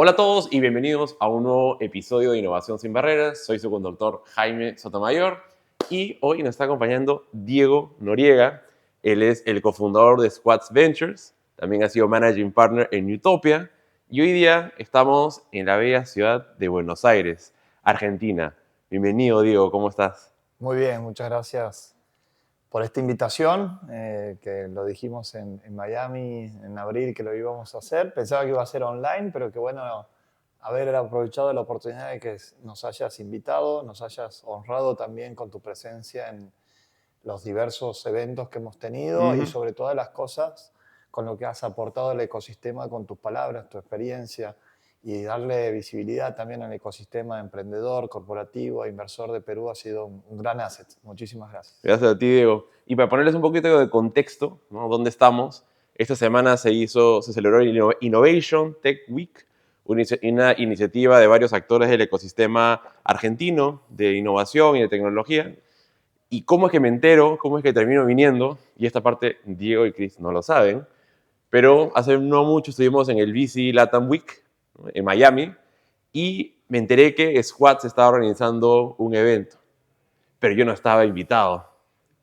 Hola a todos y bienvenidos a un nuevo episodio de Innovación sin Barreras. Soy su conductor Jaime Sotomayor y hoy nos está acompañando Diego Noriega. Él es el cofundador de Squads Ventures, también ha sido Managing Partner en Utopia y hoy día estamos en la bella ciudad de Buenos Aires, Argentina. Bienvenido, Diego, ¿cómo estás? Muy bien, muchas gracias por esta invitación, que lo dijimos en Miami en abril que lo íbamos a hacer. Pensaba que iba a ser online, pero que bueno haber aprovechado la oportunidad de que nos hayas invitado, nos hayas honrado también con tu presencia en los diversos eventos que hemos tenido y sobre todas las cosas con lo que has aportado al ecosistema con tus palabras, tu experiencia y darle visibilidad también al ecosistema emprendedor, corporativo e inversor de Perú ha sido un gran asset. Muchísimas gracias. Gracias a ti, Diego. Y para ponerles un poquito de contexto, ¿no? ¿Dónde estamos? Esta semana se celebró el Innovation Tech Week, una iniciativa de varios actores del ecosistema argentino de innovación y de tecnología. ¿Y cómo es que me entero? ¿Cómo es que termino viniendo? Y esta parte Diego y Chris no lo saben, pero hace no mucho estuvimos en el VC Latam Week, ¿no? En Miami, y me enteré que Squads estaba organizando un evento, pero yo no estaba invitado.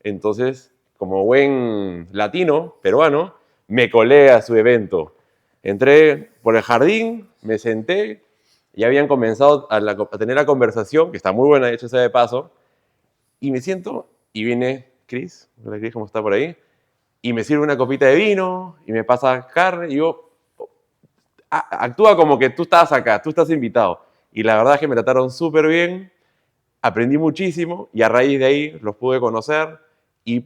Entonces, como buen latino, peruano, me colé a su evento. Entré por el jardín, me senté, ya habían comenzado a tener la conversación, que está muy buena, de hecho, sea de paso, y me siento y viene Chris, hola Chris, ¿cómo está por ahí? Y me sirve una copita de vino y me pasa carne y yo, actúa como que tú estás acá, tú estás invitado. Y la verdad es que me trataron súper bien, aprendí muchísimo y a raíz de ahí los pude conocer y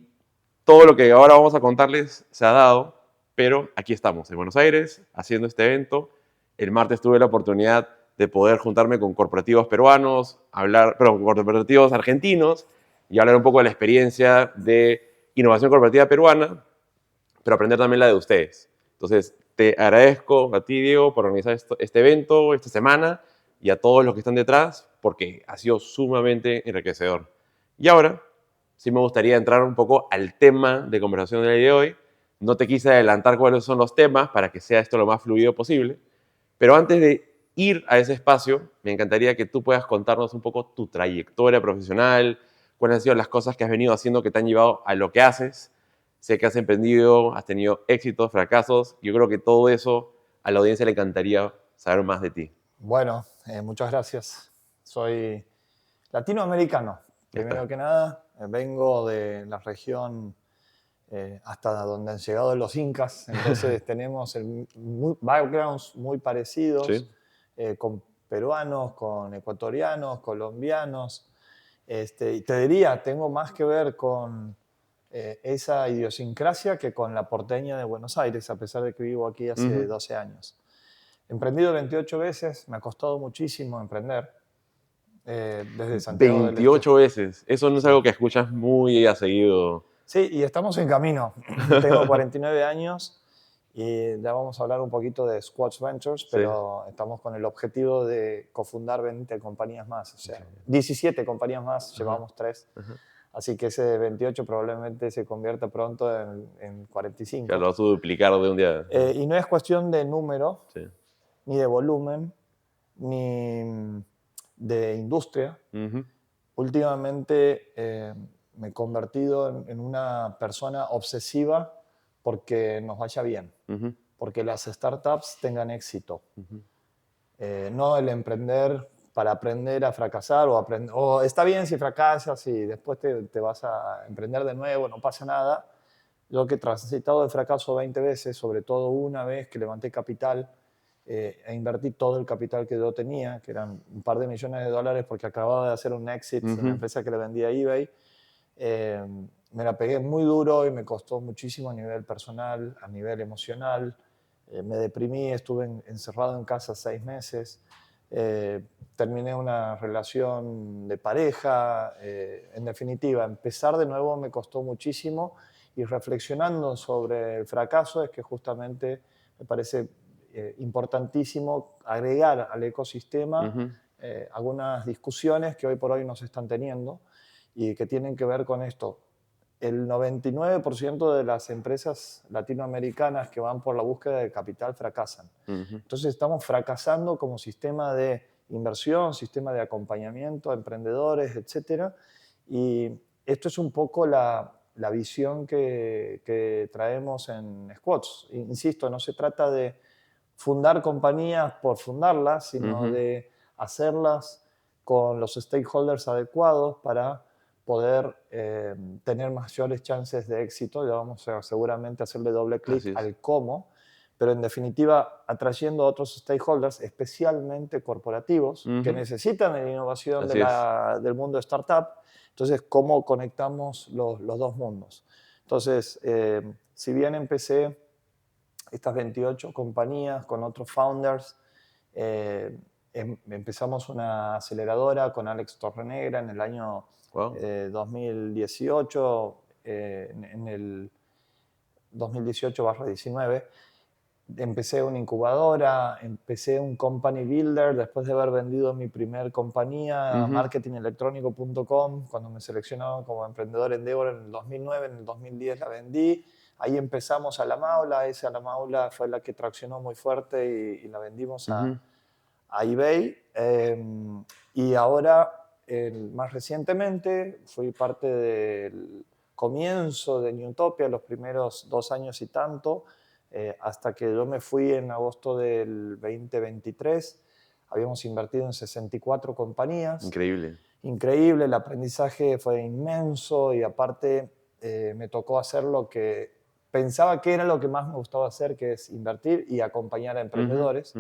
todo lo que ahora vamos a contarles se ha dado, pero aquí estamos en Buenos Aires haciendo este evento. El martes tuve la oportunidad de poder juntarme con corporativos peruanos, corporativos argentinos y hablar un poco de la experiencia de innovación corporativa peruana, pero aprender también la de ustedes. Entonces, te agradezco a ti, Diego, por organizar este evento esta semana y a todos los que están detrás, porque ha sido sumamente enriquecedor. Y ahora, sí me gustaría entrar un poco al tema de conversación del día de hoy. No te quise adelantar cuáles son los temas para que sea esto lo más fluido posible, pero antes de ir a ese espacio, me encantaría que tú puedas contarnos un poco tu trayectoria profesional, cuáles han sido las cosas que has venido haciendo que te han llevado a lo que haces. Sé que has emprendido, has tenido éxitos, fracasos. Yo creo que todo eso a la audiencia le encantaría saber más de ti. Bueno, muchas gracias. Soy latinoamericano, Ya está. primero que nada. Vengo de la región hasta donde han llegado los incas, entonces tenemos backgrounds muy parecidos, Sí. con peruanos, con ecuatorianos, colombianos. Y te diría, tengo más que ver con esa idiosincrasia que con la porteña de Buenos Aires, a pesar de que vivo aquí hace Ujú. 12 años. He emprendido 28 veces, me ha costado muchísimo emprender, desde Santiago del Este. 28 veces. Eso no es Sí. algo que escuchas muy a seguido. Sí, y estamos en camino. Tengo 49 años y ya vamos a hablar un poquito de Squads Ventures, Sí. pero estamos con el objetivo de cofundar 20 compañías más, o sea, Okay. 17 compañías más, Ajá, llevamos 3. ajá. Así que ese 28 probablemente se convierta pronto en Que 45. lo vas a duplicar de un día. Y no es cuestión de número, Sí. ni de volumen, ni de industria. Ujú. Últimamente me he convertido en una persona obsesiva porque nos vaya bien, Ujú. porque las startups tengan éxito. Ujú. No el emprender para aprender a fracasar o está bien si fracasas y después te vas a emprender de nuevo, no pasa nada. Yo que he transitado el fracaso 20 veces, sobre todo una vez que levanté capital e invertí todo el capital que yo tenía, que eran un par de millones de dólares porque acababa de hacer un exit en una Ujú. empresa que le vendía a eBay. Eh, Me la pegué muy duro y me costó muchísimo a nivel personal, a nivel emocional. Me deprimí, estuve encerrado en casa 6 meses. Terminé una relación de pareja. En definitiva, empezar de nuevo me costó muchísimo y reflexionando sobre el fracaso es que justamente me parece importantísimo agregar al ecosistema Ujú. algunas discusiones que hoy por hoy no se están teniendo y que tienen que ver con esto. el 99% de las empresas latinoamericanas que van por la búsqueda de capital fracasan. Entonces estamos fracasando como sistema de inversión, sistema de acompañamiento a emprendedores, etc. Y esto es un poco la visión que traemos en Squads. Insisto, no se trata de fundar compañías por fundarlas, sino de hacerlas con los stakeholders adecuados para poder tener mayores chances de éxito. Ya vamos a seguramente hacerle doble clic al cómo, pero en definitiva atrayendo a otros stakeholders, especialmente corporativos, que necesitan la innovación del mundo startup. Entonces, ¿cómo conectamos los dos mundos? Entonces, si bien empecé estas 28 compañías con otros founders, empezamos una aceleradora con Alex Torrenegra en el año 2018, en el 2018/19. Empecé una incubadora, empecé un company builder después de haber vendido mi primer compañía, marketingelectronico.com, cuando me seleccionaron como emprendedor Endeavor en el 2009, en el 2010 la vendí. Ahí empezamos a la Maula, esa la Maula fue la que traccionó muy fuerte y la vendimos a eBay. Y ahora, más recientemente, fui parte del comienzo de Newtopia, los primeros 2 años y tanto, hasta que yo me fui en agosto del 2023. Habíamos invertido en 64 compañías. Increíble. Increíble, el aprendizaje fue inmenso y aparte me tocó hacer lo que pensaba que era lo que más me gustaba hacer, que es invertir y acompañar a emprendedores.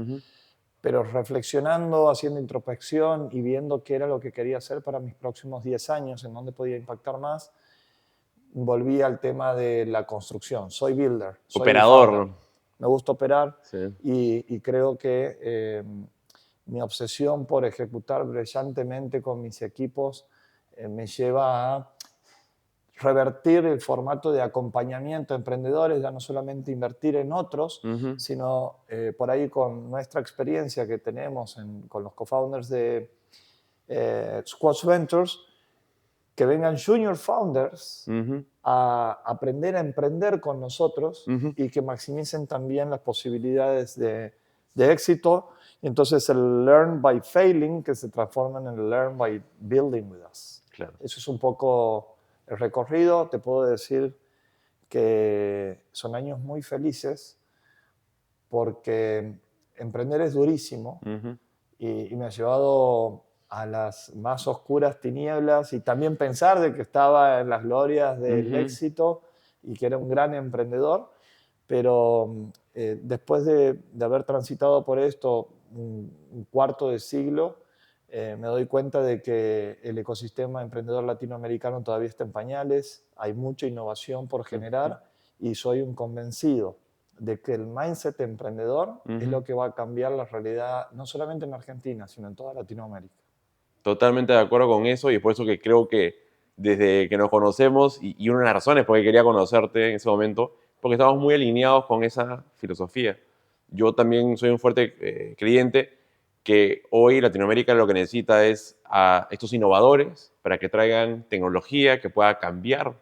Pero reflexionando, haciendo introspección y viendo qué era lo que quería hacer para mis próximos 10 años, en dónde podía impactar más, volví al tema de la construcción. Soy builder. Soy operador. Me gusta operar y creo que mi obsesión por ejecutar brillantemente con mis equipos me lleva a revertir el formato de acompañamiento a emprendedores, ya no solamente invertir en otros, sino por ahí con nuestra experiencia que tenemos con los co-founders de Squads Ventures, que vengan junior founders a aprender a emprender con nosotros y que maximicen también las posibilidades de éxito. Entonces el learn by failing que se transforma en el learn by building with us. Claro. Eso es un poco el recorrido. Te puedo decir que son años muy felices porque emprender es durísimo y me ha llevado a las más oscuras tinieblas y también pensar de que estaba en las glorias del éxito y que era un gran emprendedor, pero después de haber transitado por esto un cuarto de siglo, me doy cuenta de que el ecosistema emprendedor latinoamericano todavía está en pañales, hay mucha innovación por generar y soy un convencido de que el mindset emprendedor es lo que va a cambiar la realidad no solamente en Argentina, sino en toda Latinoamérica. Totalmente de acuerdo con eso y por eso que creo que desde que nos conocemos y una de las razones por qué quería conocerte en ese momento, porque estamos muy alineados con esa filosofía. Yo también soy un fuerte creyente que hoy Latinoamérica lo que necesita es a estos innovadores para que traigan tecnología que pueda cambiar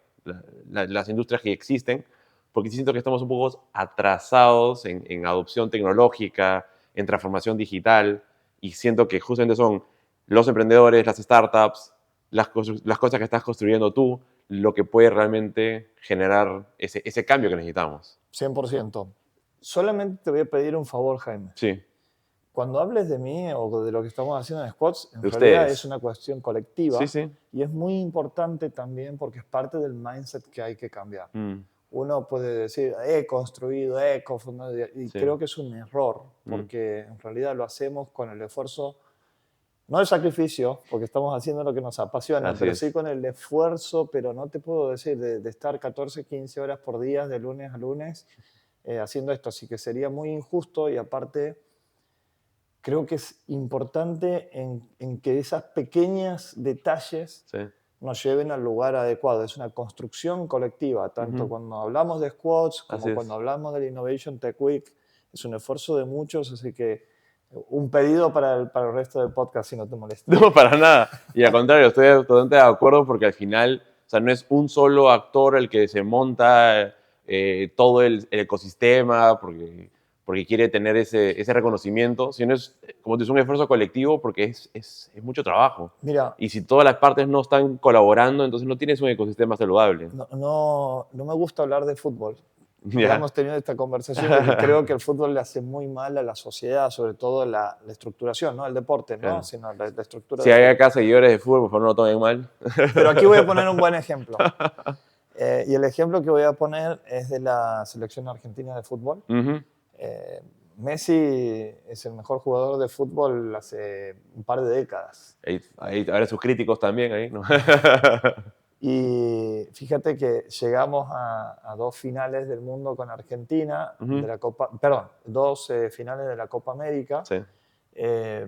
las industrias que existen, porque siento que estamos un poco atrasados en adopción tecnológica, en transformación digital, y siento que justamente son los emprendedores, las startups, las cosas que estás construyendo tú, lo que puede realmente generar ese cambio que necesitamos. 100%. Solamente te voy a pedir un favor, Jaime. Sí. Cuando hables de mí o de lo que estamos haciendo en Squads, en realidad ustedes. es una cuestión colectiva. Sí, sí. Y es muy importante también porque es parte del mindset que hay que cambiar. Uno puede decir, he construido, he cofundado, y creo que es un error, porque en realidad lo hacemos con el esfuerzo, no el sacrificio, porque estamos haciendo lo que nos apasiona, pero sí con el esfuerzo, pero no te puedo decir, de estar 14, 15 horas por día, de lunes a lunes, haciendo esto. Así que sería muy injusto y aparte creo que es importante en que esas pequeños detalles nos lleven al lugar adecuado. Es una construcción colectiva, tanto cuando hablamos de Squads como cuando hablamos del Innovation Tech Week. Es un esfuerzo de muchos, así que un pedido para el resto del podcast, si no te molesta. No, para nada. Y al contrario, estoy totalmente de acuerdo porque al final sea, no es un solo actor el que se monta todo el ecosistema porque quiere tener ese reconocimiento, sino es, como te dices, un esfuerzo colectivo porque es mucho trabajo. Mira, Y si todas las partes no están colaborando, entonces no tienes un ecosistema saludable. no me gusta hablar de fútbol. Ya Ya. hemos tenido esta conversación porque creo que el fútbol le hace muy mal a la sociedad, sobre todo la estructuración, no el deporte, ¿no? Claro. Sino la estructura Si del hay fútbol. acá seguidores de fútbol, por favor no lo tomen mal. Pero aquí voy a poner un buen ejemplo. Y el ejemplo que voy a poner es de la selección argentina de fútbol. Ujú. Eh, Messi es el mejor jugador de fútbol hace un par de décadas. Ahora sus críticos también ahí, ¿no? Y fíjate que llegamos a dos finales del mundo con Argentina, de Ujú. la Copa, perdón, dos finales de la Copa América, Sí, eh,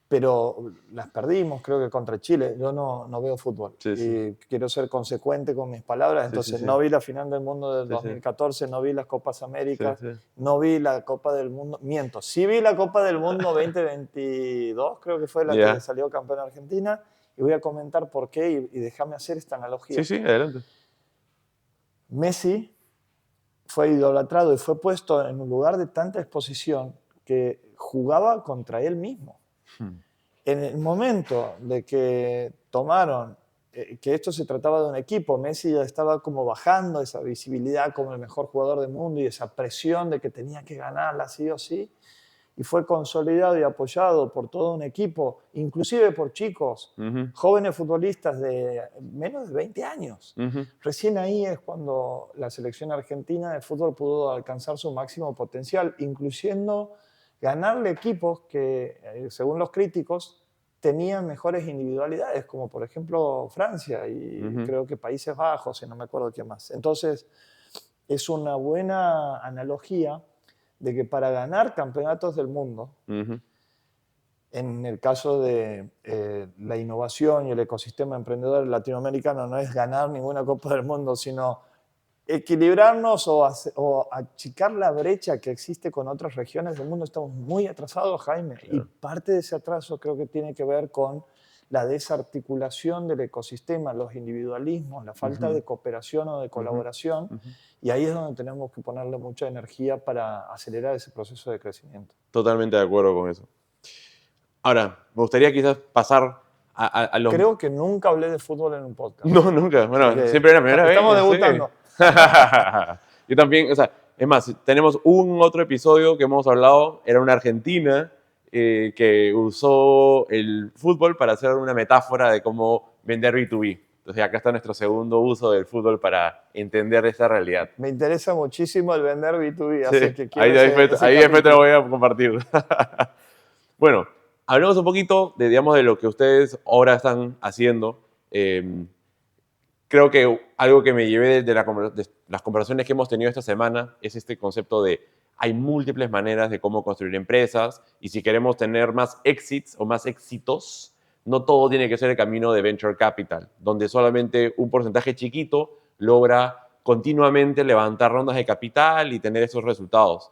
pero las perdimos, creo que contra Chile. Yo no veo fútbol sí, sí, y quiero ser consecuente con mis palabras, sí, sí, entonces sí, no vi la final del mundo del sí, sí, 2014, no vi las Copas sí, Américas, sí. no vi la Copa del Mundo, miento, sí vi la Copa del Mundo 2022, creo que fue la que Ya. salió campeón Argentina, y voy a comentar por qué y déjame hacer esta Sí, analogía. sí, adelante. Messi fue idolatrado y fue puesto en un lugar de tanta exposición que jugaba contra él mismo. Hmm. En el momento de que tomaron que esto se trataba de un equipo, Messi ya estaba como bajando esa visibilidad como el mejor jugador del mundo y esa presión de que tenía que ganarla sí o sí, y fue consolidado y apoyado por todo un equipo, inclusive por chicos, Ujú, jóvenes futbolistas de menos de 20 años. ujú, Recién ahí es cuando la selección argentina de fútbol pudo alcanzar su máximo potencial, incluyendo ganarle equipos que, según los críticos, tenían mejores individualidades, como por ejemplo Francia y ujú, creo que Países Bajos, y no me acuerdo qué más. Entonces, es una buena analogía de que para ganar campeonatos del mundo, ujú. en el caso de la innovación y el ecosistema emprendedor latinoamericano, no es ganar ninguna Copa del Mundo, sino equilibrarnos o achicar la brecha que existe con otras regiones del mundo. Estamos muy atrasados, Jaime, y Claro. parte de ese atraso creo que tiene que ver con la desarticulación del ecosistema, los individualismos, la falta Ujú, de cooperación o de ujú, colaboración, ujú. y ahí es donde tenemos que ponerle mucha energía para acelerar ese proceso de crecimiento. Totalmente de acuerdo con eso. Ahora, me gustaría quizás pasar a los... Creo que nunca hablé de fútbol en un podcast. No, nunca. O sea Bueno, que siempre era la primera vez, estamos ya sé. debutando. Yo también, o sea, es más, tenemos un otro episodio que hemos hablado, era una argentina que usó el fútbol para hacer una metáfora de cómo vender B2B. Entonces acá está nuestro segundo uso del fútbol para entender esa realidad. Me interesa muchísimo el vender B2B, Sí, así que quiero ahí, ese ahí después te lo capítulo. voy a compartir. Bueno, hablemos un poquito de, digamos, de lo que ustedes ahora están haciendo. Eh, Creo que algo que me llevé de las conversaciones que hemos tenido esta semana es este concepto de hay múltiples maneras de cómo construir empresas y si queremos tener más exits o más éxitos, no todo tiene que ser el camino de venture capital, donde solamente un porcentaje chiquito logra continuamente levantar rondas de capital y tener esos resultados.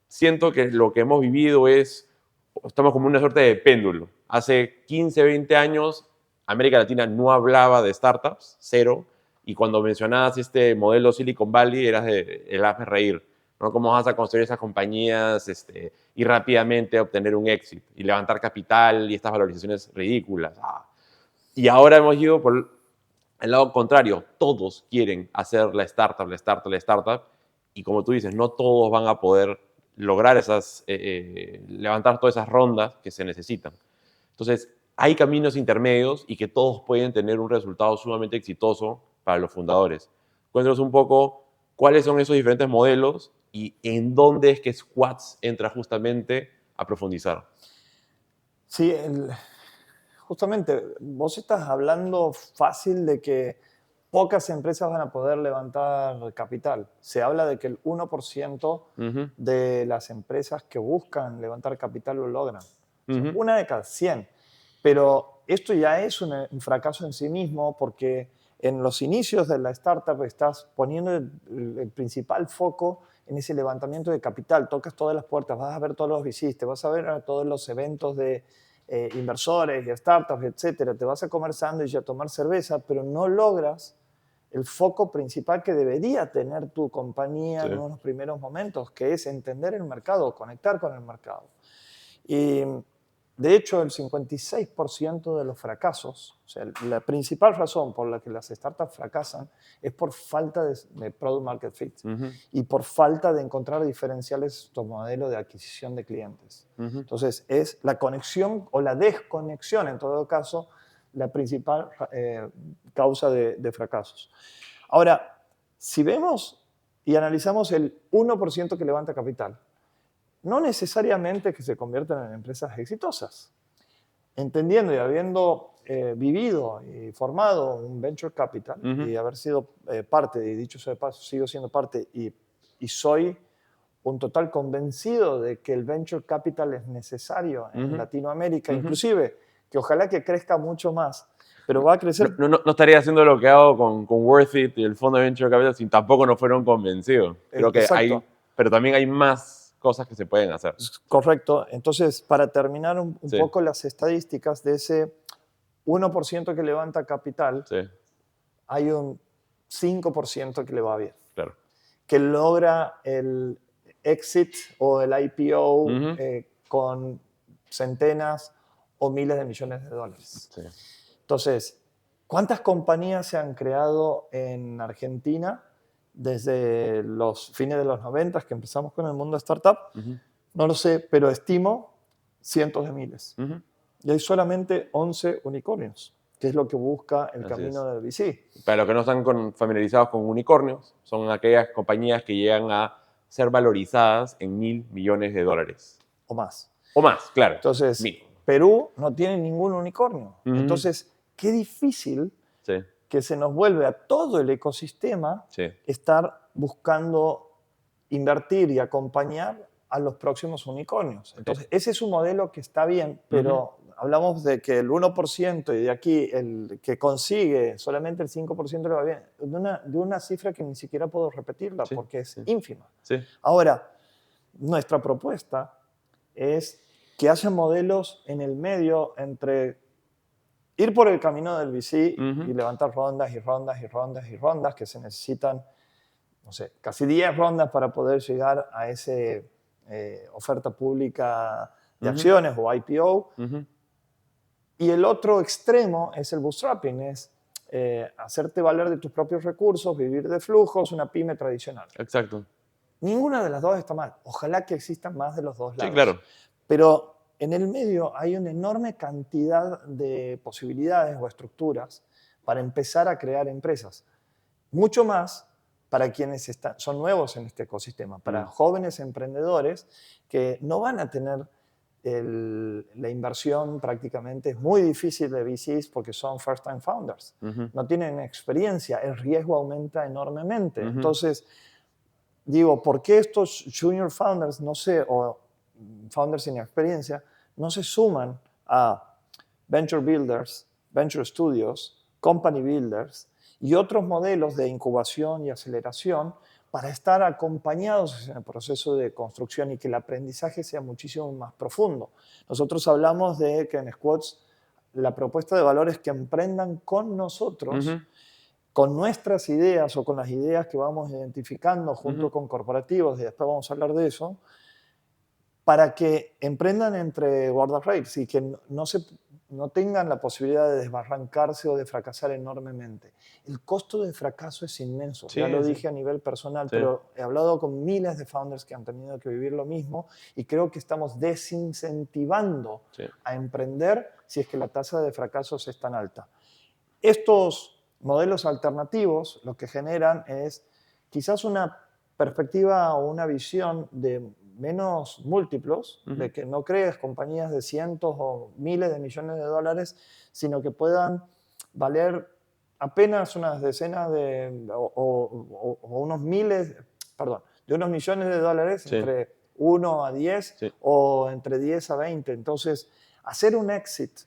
Siento que lo que hemos vivido estamos como una suerte de péndulo. Hace 15, 20 años América Latina no hablaba de startups, cero, y cuando mencionabas este modelo Silicon Valley eras el hazme reír, ¿no? ¿Cómo vas a construir esas compañías y rápidamente obtener un éxito y levantar capital y estas valorizaciones ridículas? Y ahora hemos ido por el lado contrario, todos quieren hacer la startup, la startup, la startup, y como tú dices, no todos van a poder lograr levantar todas esas rondas que se necesitan. Entonces, hay caminos intermedios y que todos pueden tener un resultado sumamente exitoso para los fundadores. Cuéntanos un poco cuáles son esos diferentes modelos y en dónde es que Squats entra justamente a profundizar. Sí, justamente vos estás hablando fácil de que pocas empresas van a poder levantar capital. Se habla de que el 1% Ujú, de las empresas que buscan levantar capital lo logran. O sea, ujú, una de cada 100. Pero esto ya es un fracaso en sí mismo porque en los inicios de la startup estás poniendo el principal foco en ese levantamiento de capital. Tocas todas las puertas, vas a ver todos los visites, vas a ver a todos los eventos de inversores y startups, etcétera, te vas a comer sándwich y a tomar cerveza, pero no logras el foco principal que debería tener tu compañía Sí. en unos primeros momentos, que es entender el mercado, conectar con el mercado. Y de hecho, el 56% de los fracasos, o sea, la principal razón por la que las startups fracasan es por falta de product market fit y por falta de encontrar diferenciales en tu modelo de adquisición de clientes. Entonces, es la conexión o la desconexión, en todo caso, la principal causa de fracasos. Ahora, si vemos y analizamos el 1% que levanta capital, no necesariamente que se conviertan en empresas exitosas. Entendiendo y habiendo vivido y formado un venture capital y haber sido parte, y dicho sea de paso, sigo siendo parte y soy un total convencido de que el venture capital es necesario en Latinoamérica, inclusive que ojalá que crezca mucho más, pero va a crecer. No estaría haciendo lo que hago con Worth It y el fondo de Venture Capital si tampoco no fueron convencidos. Creo que Exacto. pero también hay más cosas que se pueden hacer. Correcto. Entonces, para terminar un Sí. poco las estadísticas de ese 1% que levanta capital, Sí, hay un 5% que le va bien, claro. que logra el exit o el IPO con centenas o miles de millones de dólares. Sí. Entonces, ¿cuántas compañías se han creado en Argentina desde los fines de los 90 que empezamos con el mundo de startup? No lo sé, pero estimo cientos de miles. Y hay solamente 11 unicornios, que es lo que busca el Así camino es. del VC. Para los que no están familiarizados con unicornios, son aquellas compañías que llegan a ser valorizadas en $1.000 millones. O más. O más, claro. Entonces, 1.000. Perú no tiene ningún unicornio. Entonces, qué difícil Sí, que se nos vuelve a todo el ecosistema sí. estar buscando invertir y acompañar a los próximos unicornios. Entonces, ese es un modelo que está bien, pero hablamos de que el 1% y de aquí el que consigue solamente el 5% le va bien, de una cifra que ni siquiera puedo repetirla Sí, porque es sí. ínfima. Sí. Ahora, nuestra propuesta es que haya modelos en el medio entre ir por el camino del VC y levantar rondas y rondas y rondas y rondas que se necesitan, no sé, casi 10 rondas para poder llegar a esa oferta pública de acciones o IPO. Y el otro extremo es el bootstrapping, es hacerte valer de tus propios recursos, vivir de flujos, una pyme tradicional. Exacto. Ninguna de las dos está mal. Ojalá que existan más de los dos lados. Sí, claro. Pero en el medio hay una enorme cantidad de posibilidades o estructuras para empezar a crear empresas. Mucho más para quienes son nuevos en este ecosistema, para jóvenes emprendedores que no van a tener la inversión prácticamente. Es muy difícil de VCs porque son first-time founders. No tienen experiencia, el riesgo aumenta enormemente. Entonces, digo, ¿por qué estos junior founders, no sé, o founders sin experiencia, no se suman a venture builders, venture studios, company builders y otros modelos de incubación y aceleración para estar acompañados en el proceso de construcción y que el aprendizaje sea muchísimo más profundo? Nosotros hablamos de que en Squads la propuesta de valor es que emprendan con nosotros, con nuestras ideas o con las ideas que vamos identificando junto con corporativos, y después vamos a hablar de eso, para que emprendan entre guardrails y que no tengan la posibilidad de desbarrancarse o de fracasar enormemente. El costo de fracaso es inmenso, Sí, ya lo sí. dije a nivel personal, Sí. pero he hablado con miles de founders que han tenido que vivir lo mismo y creo que estamos desincentivando a emprender si es que la tasa de fracasos es tan alta. Estos modelos alternativos lo que generan es quizás una perspectiva o una visión de menos múltiplos, de que no crees compañías de cientos o miles de millones de dólares, sino que puedan valer apenas unas decenas o unos miles, perdón, de unos millones de dólares entre 1 a 10 o entre 10 a 20. Entonces, hacer un exit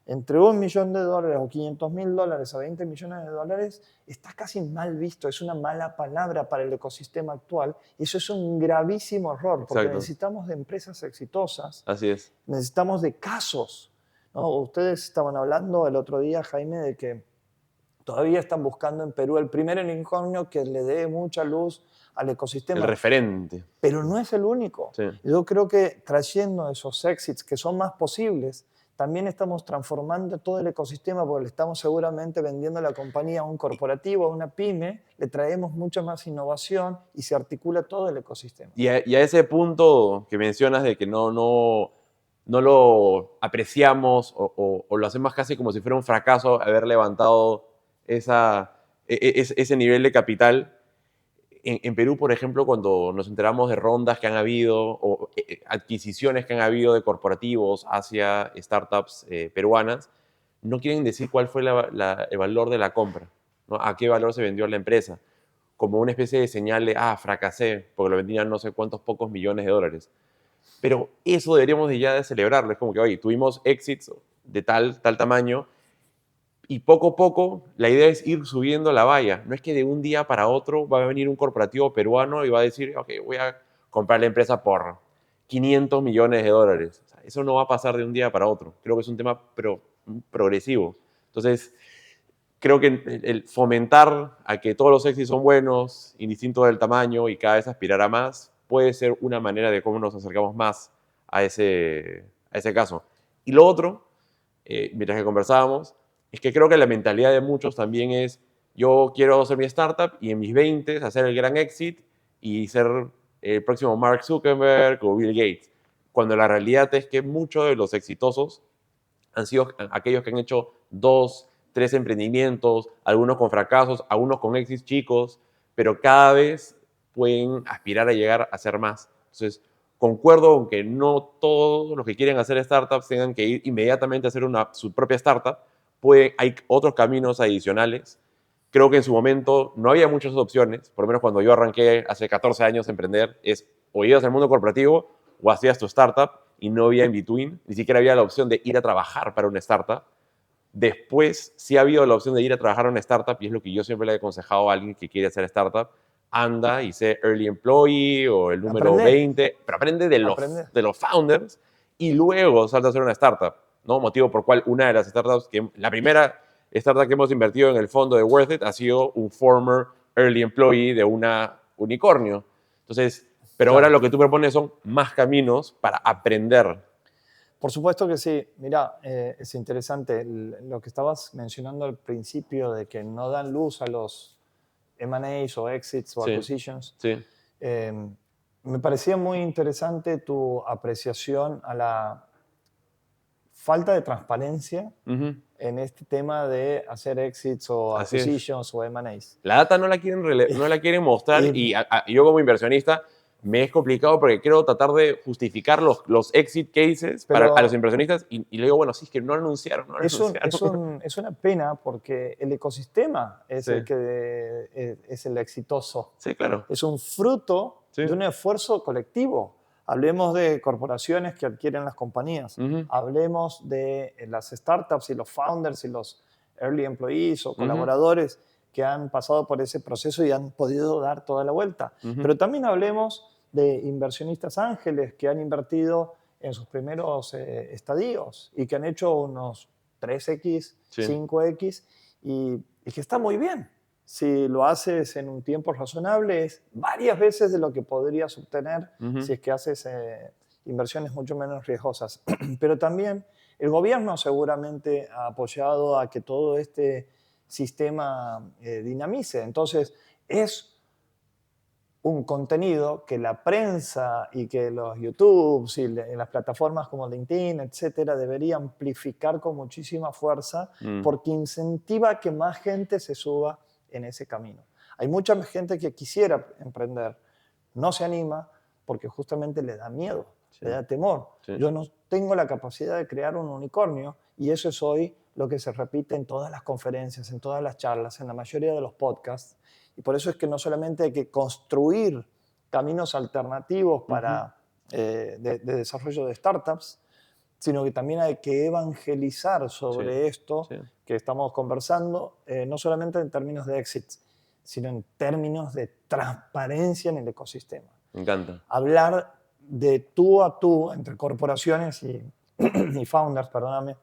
entre $1 millón o $500.000 a 20 millones de dólares está casi mal visto, es una mala palabra para el ecosistema actual y eso es un gravísimo error porque necesitamos de empresas exitosas, Así es. necesitamos de casos ¿no? Ustedes estaban hablando el otro día, Jaime, de que todavía están buscando en Perú el primer unicornio que le dé mucha luz al El ecosistema, referente. pero no es el único. Sí. Yo creo que trayendo esos exits que son más posibles, también estamos transformando todo el ecosistema porque le estamos seguramente vendiendo la compañía a un corporativo, a una pyme, le traemos mucha más innovación y se articula todo el ecosistema. Y a ese punto que mencionas de que no lo apreciamos o lo hacemos casi como si fuera un fracaso haber levantado ese nivel de capital. En Perú, por ejemplo, cuando nos enteramos de rondas que han habido o adquisiciones que han habido de corporativos hacia startups peruanas, no quieren decir cuál fue el valor de la compra, ¿no? A qué valor se vendió la empresa, como una especie de señal de, fracasé, porque lo vendían no sé cuántos pocos millones de dólares. Pero eso deberíamos de ya de celebrarlo. Es como que, oye, tuvimos exits de tal tamaño y poco a poco la idea es ir subiendo la valla. No es que de un día para otro va a venir un corporativo peruano y va a decir, ok, voy a comprar la empresa por 500 millones de dólares. O sea, eso no va a pasar de un día para otro. Creo que es un tema progresivo. Entonces, creo que el fomentar a que todos los exits son buenos, indistinto del tamaño y cada vez aspirar a más, puede ser una manera de cómo nos acercamos más a ese caso. Y lo otro, mientras que conversábamos, es que creo que la mentalidad de muchos también es, yo quiero hacer mi startup y en mis 20 hacer el gran exit y ser el próximo Mark Zuckerberg o Bill Gates. Cuando la realidad es que muchos de los exitosos han sido aquellos que han hecho 2, 3 emprendimientos, algunos con fracasos, algunos con éxitos chicos, pero cada vez pueden aspirar a llegar a hacer más. Entonces, concuerdo con que no todos los que quieren hacer startups tengan que ir inmediatamente a hacer su propia startup. Hay otros caminos adicionales. Creo que en su momento no había muchas opciones, por lo menos cuando yo arranqué hace 14 años a emprender, es o ibas al mundo corporativo o hacías tu startup y no había in between, ni siquiera había la opción de ir a trabajar para una startup. Después sí ha habido la opción de ir a trabajar a una startup y es lo que yo siempre le he aconsejado a alguien que quiere hacer startup. Anda y sé early employee o el número Aprende. 20, pero aprende de Aprende. los founders y luego salta a hacer una startup, ¿no? Motivo por cual una de las startups, la primera startup que hemos invertido en el fondo de Worth It ha sido un former early employee de una unicornio. Entonces, pero Claro. ahora lo que tú propones son más caminos para aprender. Por supuesto que sí. Mira, es interesante lo que estabas mencionando al principio de que no dan luz a los M&As o exits o Sí, acquisitions. sí. Me parecía muy interesante tu apreciación a la falta de transparencia Uh-huh. en este tema de hacer exits o Así es. acquisitions o M&As. La data no la quieren, no la quieren mostrar Y y yo como inversionista me es complicado porque quiero tratar de justificar los exit cases a los pero inversionistas y le digo, bueno, sí, es que no anunciaron, no anunciaron. es una pena porque el ecosistema es Sí, el que es el exitoso. sí, claro. Es un fruto Sí. de un esfuerzo colectivo. Hablemos de corporaciones que adquieren las compañías. Uh-huh. Hablemos de las startups y los founders y los early employees o Uh-huh. colaboradores que han pasado por ese proceso y han podido dar toda la vuelta. Uh-huh. Pero también hablemos de inversionistas ángeles que han invertido en sus primeros estadios y que han hecho unos 3X, Sí. 5X y que está muy bien. Si lo haces en un tiempo razonable, es varias veces de lo que podrías obtener Uh-huh. si es que haces inversiones mucho menos riesgosas. Pero también el gobierno seguramente ha apoyado a que todo este sistema dinamice. Entonces, es un contenido que la prensa y que los YouTube y las plataformas como LinkedIn, etcétera, debería amplificar con muchísima fuerza porque incentiva a que más gente se suba en ese camino. Hay mucha gente que quisiera emprender, no se anima porque justamente le da miedo, Sí. le da temor. Sí. Yo no tengo la capacidad de crear un unicornio y eso es hoy lo que se repite en todas las conferencias, en todas las charlas, en la mayoría de los podcasts. Y por eso es que no solamente hay que construir caminos alternativos para, de desarrollo de startups, sino que también hay que evangelizar sobre Sí. esto Sí. que estamos conversando, no solamente en términos de exits, sino en términos de transparencia en el ecosistema. Me encanta. Hablar de tú a tú entre corporaciones y founders, perdóname,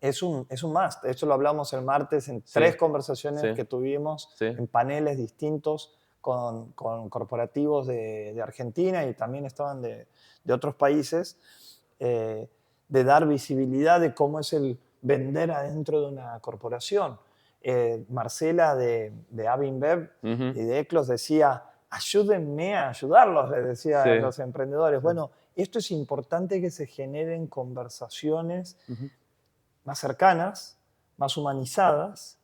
es un must. Esto lo hablamos el martes en Sí, 3 conversaciones sí, que tuvimos sí. en paneles distintos con corporativos de Argentina y también estaban de otros países, de dar visibilidad de cómo es el vender adentro de una corporación. Marcela de Avinbev Ujú. y de Eclos decía, ayúdenme a ayudarlos, les decía a Sí, los emprendedores. sí. Bueno, esto es importante que se generen conversaciones Ujú. más cercanas, más humanizadas,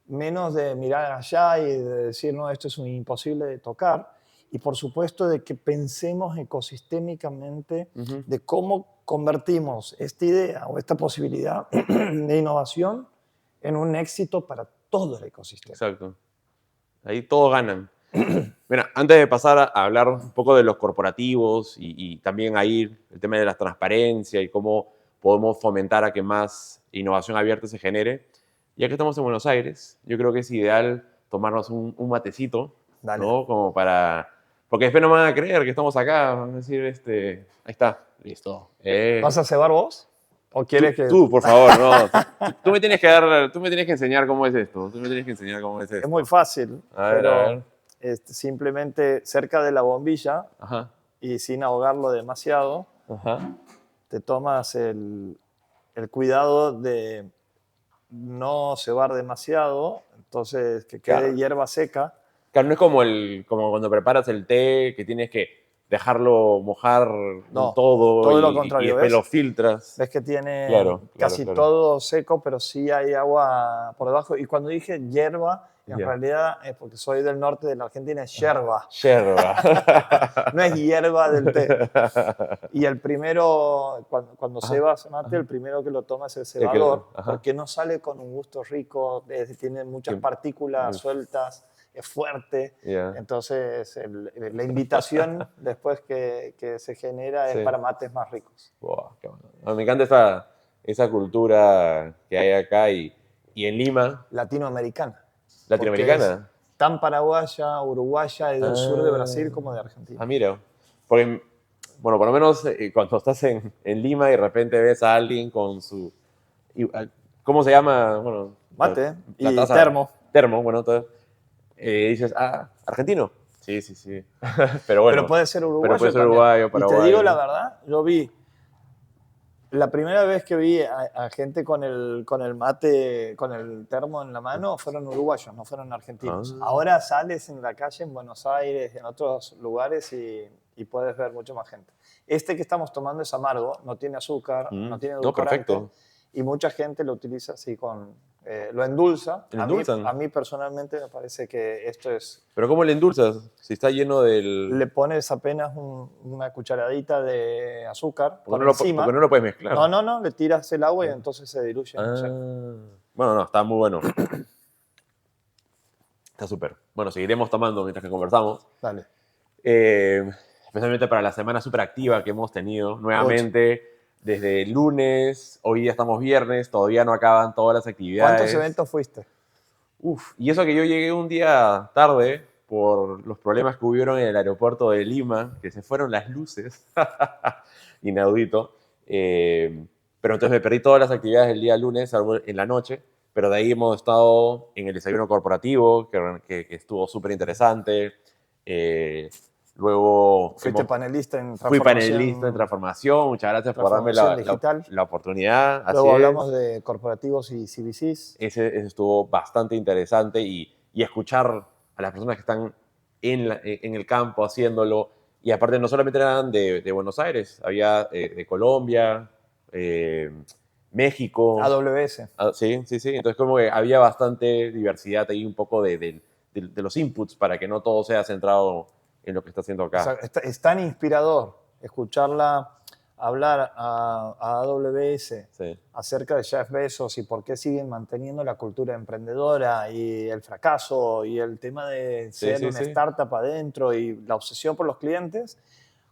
menos de mirar allá y de decir, no, esto es un imposible de tocar. Y por supuesto de que pensemos ecosistémicamente Ujú. de cómo convertimos esta idea o esta posibilidad de innovación en un éxito para todo el ecosistema. Exacto. Ahí todos ganan. Mira, antes de pasar a hablar un poco de los corporativos y también ahí el tema de la transparencia y cómo podemos fomentar a que más innovación abierta se genere, ya que estamos en Buenos Aires, yo creo que es ideal tomarnos un matecito, Dale. ¿no? Como para... Porque después no me van a creer que estamos acá, van a decir, ahí está, listo. ¿Vas a cebar vos? ¿O quieres que...? Tú, por favor, no. Tú me tienes que dar, tú me tienes que enseñar cómo es esto. Tú me tienes que enseñar cómo es Es muy esto. fácil, A ver, a pero ver. simplemente cerca de la bombilla Ajá, y sin ahogarlo demasiado, ajá. te tomas el cuidado de no cebar demasiado, entonces que quede Claro. hierba seca. Claro, no es como cuando preparas el té, que tienes que dejarlo mojar con No, todo todo lo y contrario, después lo ¿ves? filtras. Ves que tiene Claro, claro, casi claro. todo seco, pero sí hay agua por debajo. Y cuando dije hierba, en Ya. realidad es porque soy del norte de la Argentina, es yerba. Yerba. No es hierba del té. Y el primero, cuando Ajá, cebas mate, el ajá. primero que lo toma es el Que- cebador, ajá. porque no sale con un gusto rico, tiene muchas Que- partículas uf, sueltas, es fuerte. ya. Entonces, la invitación después que se genera es Sí. para mates más ricos. Buah, qué bueno. No, me encanta esa cultura que hay acá y en Lima, Latinoamericana, porque es latinoamericana. tan paraguaya, uruguaya y del sur de Ah, Brasil como de Argentina. mira. Porque, bueno, por lo menos cuando estás en Lima y de repente ves a alguien con su... ¿Cómo se llama? Bueno, Mate la y taza termo. termo, bueno, entonces, dices, argentino. Sí, sí, sí. Pero Pero bueno, puede ser pero puede uruguayo ser también. uruguayo, Y te digo la paraguayo. verdad, yo vi la primera vez que vi a gente con el mate, con el termo en la mano, fueron uruguayos, no fueron Ah, argentinos. Ahora sales en la calle en Buenos Aires, en otros lugares y puedes ver mucho más gente. Este que estamos tomando es amargo, no tiene azúcar, no tiene no, edulcorante perfecto. y mucha gente lo utiliza así lo endulza. ¿Le endulzan? A mí personalmente me parece que esto es ¿Pero cómo le endulzas? Si está lleno del... le pones apenas una cucharadita de azúcar Porque por porque encima. no lo puedes mezclar. No, le tiras el agua y entonces se diluye muy seco. Ah, bueno, no, está muy bueno. Está súper. Bueno, seguiremos tomando mientras que conversamos. Dale. Eh, Especialmente para la semana súper activa que hemos tenido Ocho. nuevamente desde el lunes. Hoy día estamos viernes, todavía no acaban todas las ¿Cuántos actividades. eventos fuiste? Uf, y eso que yo llegué un día tarde por los problemas que hubieron en el aeropuerto de Lima, que se fueron las luces. Inaudito. Pero entonces me perdí todas las actividades del día lunes, salvo en la noche. Pero de ahí hemos estado en el desayuno corporativo, que estuvo súper interesante. Eh, Luego Fuiste panelista en fui panelista en transformación. Muchas gracias por darme transformación digital. la oportunidad. Así Luego hablamos es. de corporativos y CVCs. Ese estuvo bastante interesante y escuchar a las personas que están en el campo haciéndolo. Y aparte no solamente eran de Buenos Aires, había de Colombia, eh, México. AWS. Ah, sí, sí, sí. Entonces como que había bastante diversidad ahí, un poco de los inputs para que no todo sea centrado en lo que está haciendo O sea, acá. es tan inspirador escucharla hablar a AWS Sí, acerca de Jeff Bezos y por qué siguen manteniendo la cultura emprendedora y el fracaso y el tema de sí, ser sí, una sí. startup adentro y la obsesión por los clientes,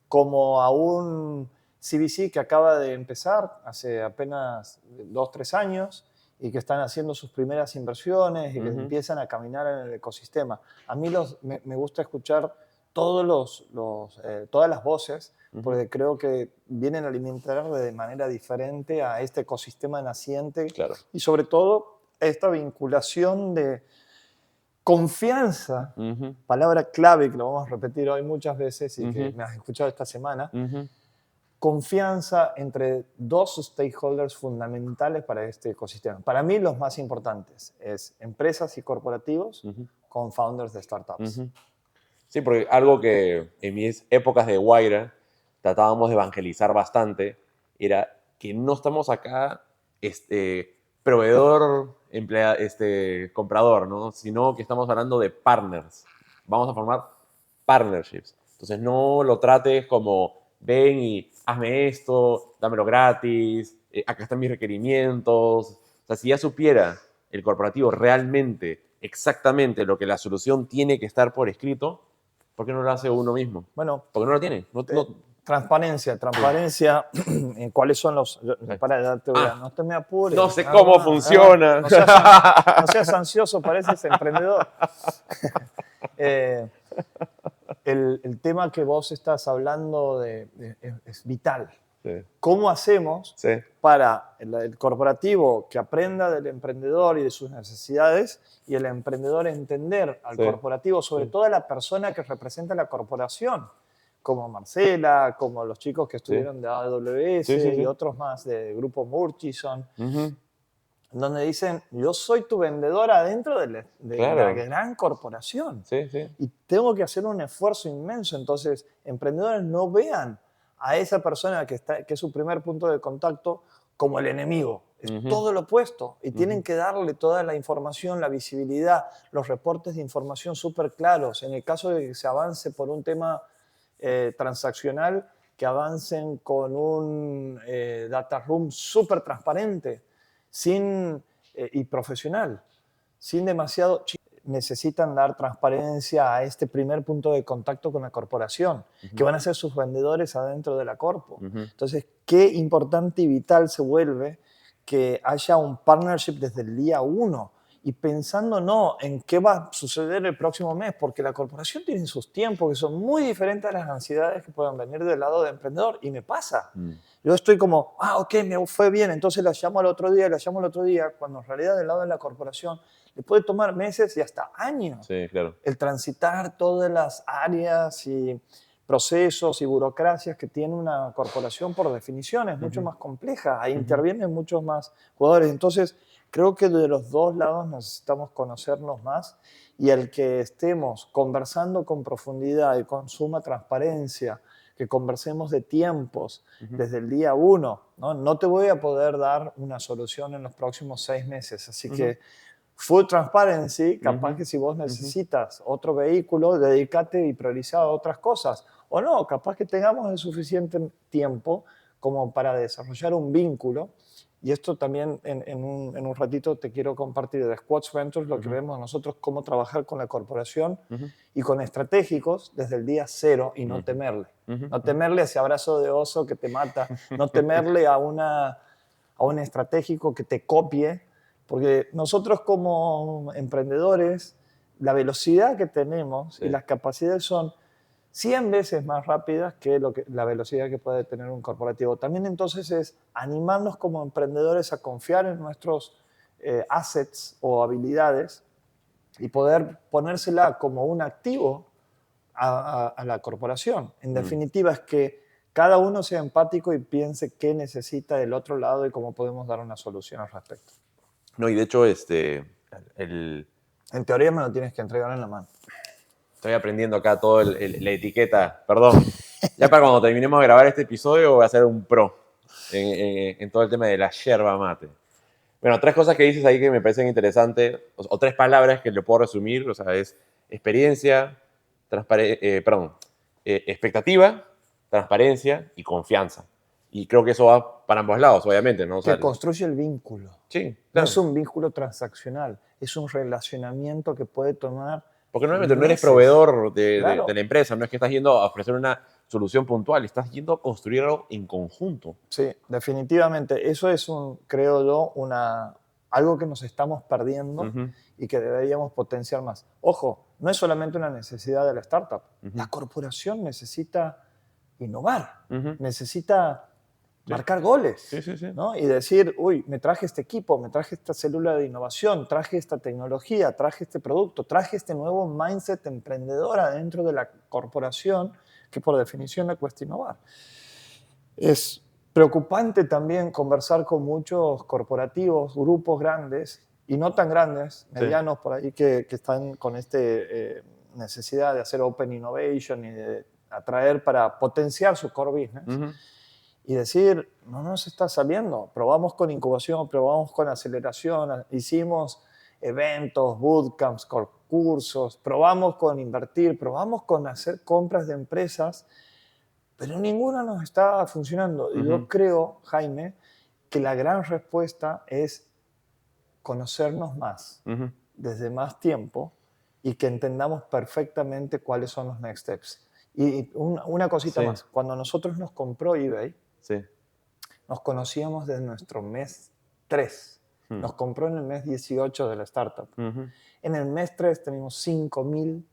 como a un CVC que acaba de empezar hace apenas 2, 3 años y que están haciendo sus primeras inversiones y que Ujú. empiezan a caminar en el ecosistema. A mí me gusta escuchar todas las voces, porque creo que vienen a alimentar de manera diferente a este ecosistema naciente Claro. y sobre todo esta vinculación de confianza, Ujú, palabra clave que lo vamos a repetir hoy muchas veces y que ujú, me has escuchado esta semana, ujú. confianza entre dos stakeholders fundamentales para este ecosistema. Para mí los más importantes es empresas y corporativos Ujú, con founders de startups. ujú. Sí, porque algo que en mis épocas de Guaira tratábamos de evangelizar bastante era que no estamos acá proveedor, comprador, ¿no? Sino que estamos hablando de partners. Vamos a formar partnerships. Entonces no lo trates como ven y hazme esto, dámelo gratis, acá están mis requerimientos. O sea, si ya supiera el corporativo realmente, exactamente lo que la solución tiene que estar por escrito, ¿por qué no lo hace uno mismo? Bueno, Porque no lo tiene. transparencia, en cuáles son los... Para, ya te voy a, no te me apures. No sé cómo funciona. No seas ansioso, pareces emprendedor. El tema que vos estás hablando es vital. Sí, ¿Cómo hacemos sí, para el corporativo que aprenda del emprendedor y de sus necesidades y el emprendedor entender al sí, corporativo, sobre todo a la persona que representa la corporación, como Marcela, como los chicos que sí, estuvieron de AWS sí, sí, y sí. otros más de Grupo Murchison, Ujú, donde dicen, yo soy tu vendedor adentro de la claro, gran corporación sí, sí. y tengo que hacer un esfuerzo inmenso. Entonces, emprendedores no vean a esa persona que es su primer punto de contacto como el enemigo. Es Ujú, todo lo opuesto y tienen ujú, que darle toda la información, la visibilidad, los reportes de información súper claros. En el caso de que se avance por un tema transaccional, que avancen con un data room súper transparente y profesional, sin demasiado necesitan dar transparencia a este primer punto de contacto con la corporación, que ujú, van a ser sus vendedores adentro de la corpo. ujú, Entonces, qué importante y vital se vuelve que haya un partnership desde el día uno y pensando no en qué va a suceder el próximo mes, porque la corporación tiene sus tiempos que son muy diferentes a las ansiedades que puedan venir del lado del emprendedor y me pasa. mm. Yo estoy como, ok, me fue bien, entonces la llamo al otro día, cuando en realidad del lado de la corporación le puede tomar meses y hasta años Sí, claro. el transitar todas las áreas y procesos y burocracias que tiene una corporación por definición, es mucho Ujú, más compleja, ahí ujú, intervienen muchos más jugadores. Entonces, creo que de los dos lados necesitamos conocernos más y el que estemos conversando con profundidad y con suma transparencia, que conversemos de tiempos ujú, desde el día uno, ¿no? No te voy a poder dar una solución en los próximos 6 meses, así ujú, que full transparency, capaz ujú, que si vos ujú, necesitas otro vehículo, dedícate y prioriza otras cosas. O no, capaz que tengamos el suficiente tiempo como para desarrollar un vínculo. Y esto también en un ratito te quiero compartir de Squads Ventures, lo que ujú, vemos nosotros, cómo trabajar con la corporación ujú, y con estratégicos desde el día cero y no ujú, temerle. ujú, No ujú. temerle a ese abrazo de oso que te mata, no temerle a un estratégico que te copie, porque nosotros como emprendedores, la velocidad que tenemos y Sí. las capacidades son 100 veces más rápidas que la velocidad que puede tener un corporativo. También entonces es animarnos como emprendedores a confiar en nuestros assets o habilidades y poder ponérsela como un activo a la corporación. En Mm. definitiva, es que cada uno sea empático y piense qué necesita del otro lado y cómo podemos dar una solución al respecto. No, y de hecho, el, En teoría me lo tienes que entregar en la mano. estoy aprendiendo acá todo la etiqueta, perdón. Ya para cuando terminemos de grabar este episodio voy a hacer un pro en todo el tema de la yerba mate. Bueno, tres cosas que dices ahí que me parecen interesantes, o tres palabras que le puedo resumir, o sea, es experiencia, perdón, expectativa, transparencia y confianza. Y creo que eso va para ambos lados, obviamente, ¿no? O sea, Que construye el vínculo. sí, No es claro. un vínculo transaccional, es un relacionamiento que puede tomar Porque normalmente no eres meses. proveedor de Claro, la empresa, no es que estás yendo a ofrecer una solución puntual, estás yendo a construir algo en conjunto. sí, definitivamente. Eso es, creo yo, algo que nos estamos perdiendo Ujú, y que deberíamos potenciar más. Ojo, no es solamente una necesidad de la startup. La ujú, corporación necesita innovar, Ujú. necesita Sí. marcar goles, Sí, sí, sí. ¿no? Y decir, uy, me traje este equipo, me traje esta célula de innovación, traje esta tecnología, traje este producto, traje este nuevo mindset emprendedor dentro de la corporación, que por definición le cuesta innovar. Es preocupante también conversar con muchos corporativos, grupos grandes y no tan grandes, Sí. medianos por ahí, que están con esta necesidad de hacer open innovation y de atraer para potenciar su core business Ujú. y decir, no nos está saliendo, probamos con incubación, probamos con aceleración, hicimos eventos, bootcamps, cursos, probamos con invertir, probamos con hacer compras de empresas, pero ninguna nos está funcionando. Y yo Ujú. creo, Jaime, que la gran respuesta es conocernos más Ujú. desde más tiempo y que entendamos perfectamente cuáles son los next steps. Y una cosita Sí, más, cuando nosotros nos compró eBay, sí. nos conocíamos desde nuestro mes 3. Mm. Nos compró en el mes 18 de la startup. Ujú. En el mes 3 teníamos 5.000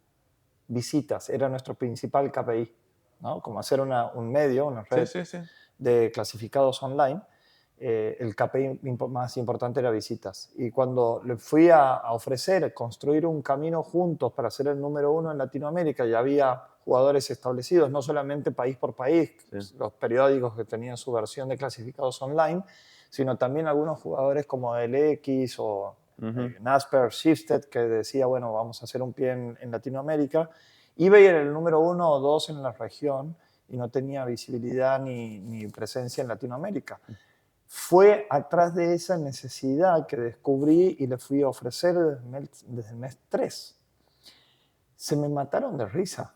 visitas, era nuestro principal KPI, ¿no? Como hacer un medio, una Sí, red sí, sí. de clasificados online, el KPI más importante era visitas. Y cuando le fui a ofrecer construir un camino juntos para ser el número 1 en Latinoamérica, ya había jugadores establecidos, no solamente país por país, Sí. los periódicos que tenían su versión de clasificados online, sino también algunos jugadores como LX o Ujú. Naspers, Shifted, que decía, bueno, vamos a hacer un pie en Latinoamérica. eBay era el número 1 o 2 en la región y no tenía visibilidad ni presencia en Latinoamérica. Fue atrás de esa necesidad que descubrí y le fui a ofrecer desde el mes 3. Se me mataron de risa,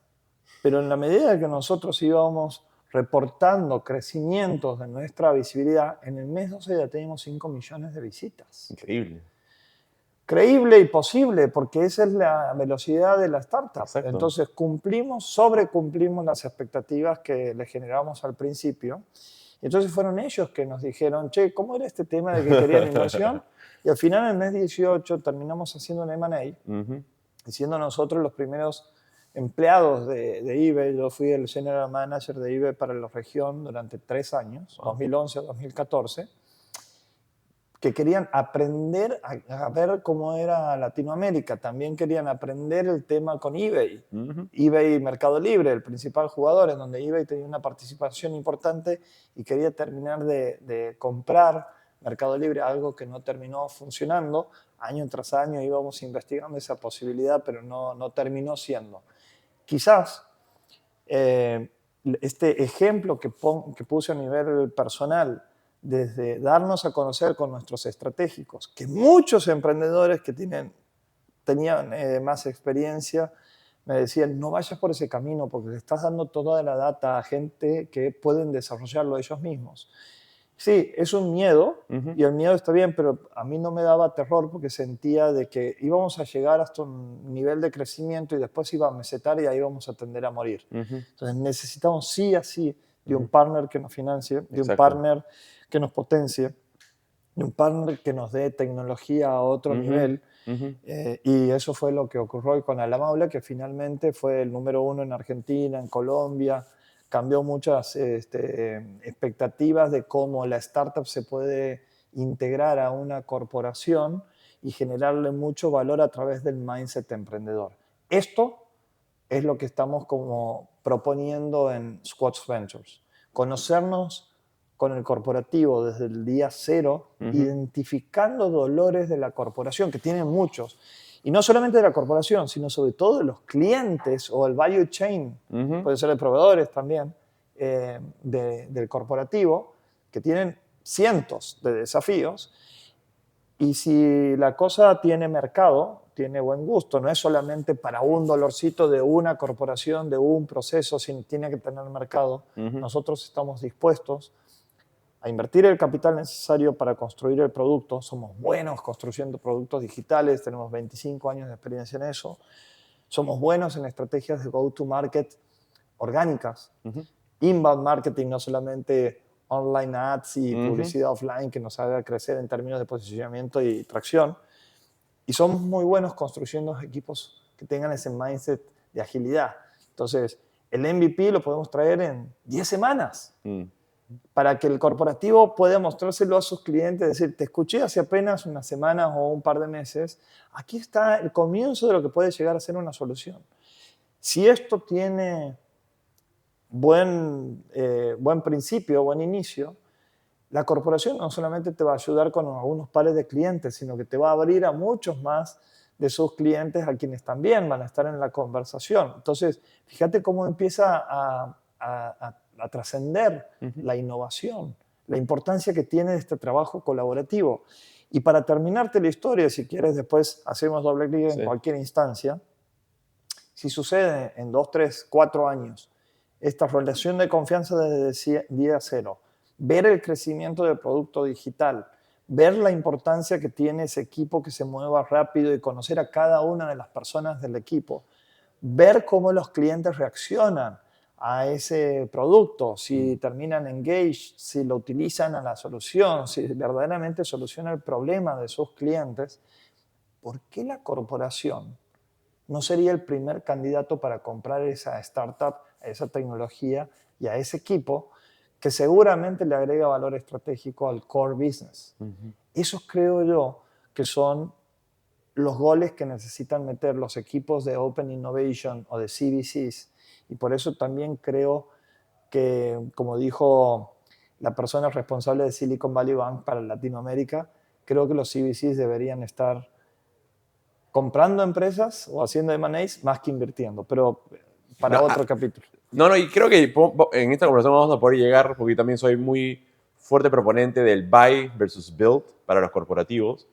pero en la medida que nosotros íbamos reportando crecimientos de nuestra visibilidad, en el mes 12 ya teníamos 5 millones de visitas. Increíble. Creíble y posible, porque esa es la velocidad de la startup. Exacto. Entonces sobrecumplimos las expectativas que le generamos al principio. Entonces fueron ellos que nos dijeron, che, ¿cómo era este tema de que querían inversión? Y al final, en el mes 18, terminamos haciendo un M&A, Ujú. y siendo nosotros los primeros empleados de eBay. Yo fui el General Manager de eBay para la región durante 3 años, Wow. 2011 a 2014, que querían aprender a ver cómo era Latinoamérica. También querían aprender el tema con eBay. Ujú. eBay Mercado Libre, el principal jugador, en donde eBay tenía una participación importante y quería terminar de comprar Mercado Libre, algo que no terminó funcionando. Año tras año íbamos investigando esa posibilidad, pero no terminó siendo. Quizás eh, este ejemplo que puse a nivel personal, desde darnos a conocer con nuestros estratégicos, que muchos emprendedores que tenían más experiencia me decían, no vayas por ese camino porque le estás dando toda la data a gente que pueden desarrollarlo ellos mismos. Sí, es un miedo Ujú. y el miedo está bien, pero a mí no me daba terror porque sentía de que íbamos a llegar hasta un nivel de crecimiento y después iba a mesetar y ahí íbamos a tender a morir. Ujú. Entonces necesitamos sí así de un Ujú. partner que nos financie, de un Exacto. partner que nos potencie, de un partner que nos dé tecnología a otro Ujú. nivel. Ujú. Y eso fue lo que ocurrió con Alamaula, que finalmente fue el número 1 en Argentina, en Colombia. Cambió muchas expectativas de cómo la startup se puede integrar a una corporación y generarle mucho valor a través del mindset emprendedor. Esto es lo que estamos como proponiendo en Squatch Ventures. Conocernos con el corporativo desde el día cero, Ujú. identificando dolores de la corporación, que tienen muchos, y no solamente de la corporación, sino sobre todo de los clientes o el value chain, Ujú. puede ser de proveedores también, del corporativo, que tienen cientos de desafíos. Y si la cosa tiene mercado, tiene buen gusto, no es solamente para un dolorcito de una corporación, de un proceso, sino tiene que tener mercado, Ujú. nosotros estamos dispuestos a invertir el capital necesario para construir el producto. Somos buenos construyendo productos digitales, tenemos 25 años de experiencia en eso. Somos buenos en estrategias de go-to-market orgánicas, Ujú. inbound marketing, no solamente online ads y Ujú. publicidad offline que nos haga crecer en términos de posicionamiento y tracción. Y somos muy buenos construyendo equipos que tengan ese mindset de agilidad. Entonces, el MVP lo podemos traer en 10 semanas Mm. para que el corporativo pueda mostrárselo a sus clientes, decir, te escuché hace apenas unas semanas o un par de meses, aquí está el comienzo de lo que puede llegar a ser una solución. Si esto tiene buen principio, buen inicio, la corporación no solamente te va a ayudar con algunos pares de clientes, sino que te va a abrir a muchos más de sus clientes a quienes también van a estar en la conversación. Entonces, fíjate cómo empieza a trascender la innovación, la importancia que tiene este trabajo colaborativo. Y para terminarte la historia, si quieres, después hacemos doble clic en Sí. cualquier instancia. Si sucede en 2, 3, 4 años, esta relación de confianza desde día cero, ver el crecimiento del producto digital, ver la importancia que tiene ese equipo que se mueva rápido y conocer a cada una de las personas del equipo, ver cómo los clientes reaccionan a ese producto, si terminan engaged, si lo utilizan a la solución, si verdaderamente soluciona el problema de sus clientes, ¿por qué la corporación no sería el primer candidato para comprar esa startup, esa tecnología y a ese equipo que seguramente le agrega valor estratégico al core business? Esos creo yo que son los goles que necesitan meter los equipos de Open Innovation o de CVCs. Y por eso también creo que, como dijo la persona responsable de Silicon Valley Bank para Latinoamérica, creo que los CVCs deberían estar comprando empresas o haciendo M&As más que invirtiendo, pero para No, otro capítulo. No, y creo que en esta conversación vamos a poder llegar, porque yo también soy muy fuerte proponente del buy versus build para los corporativos,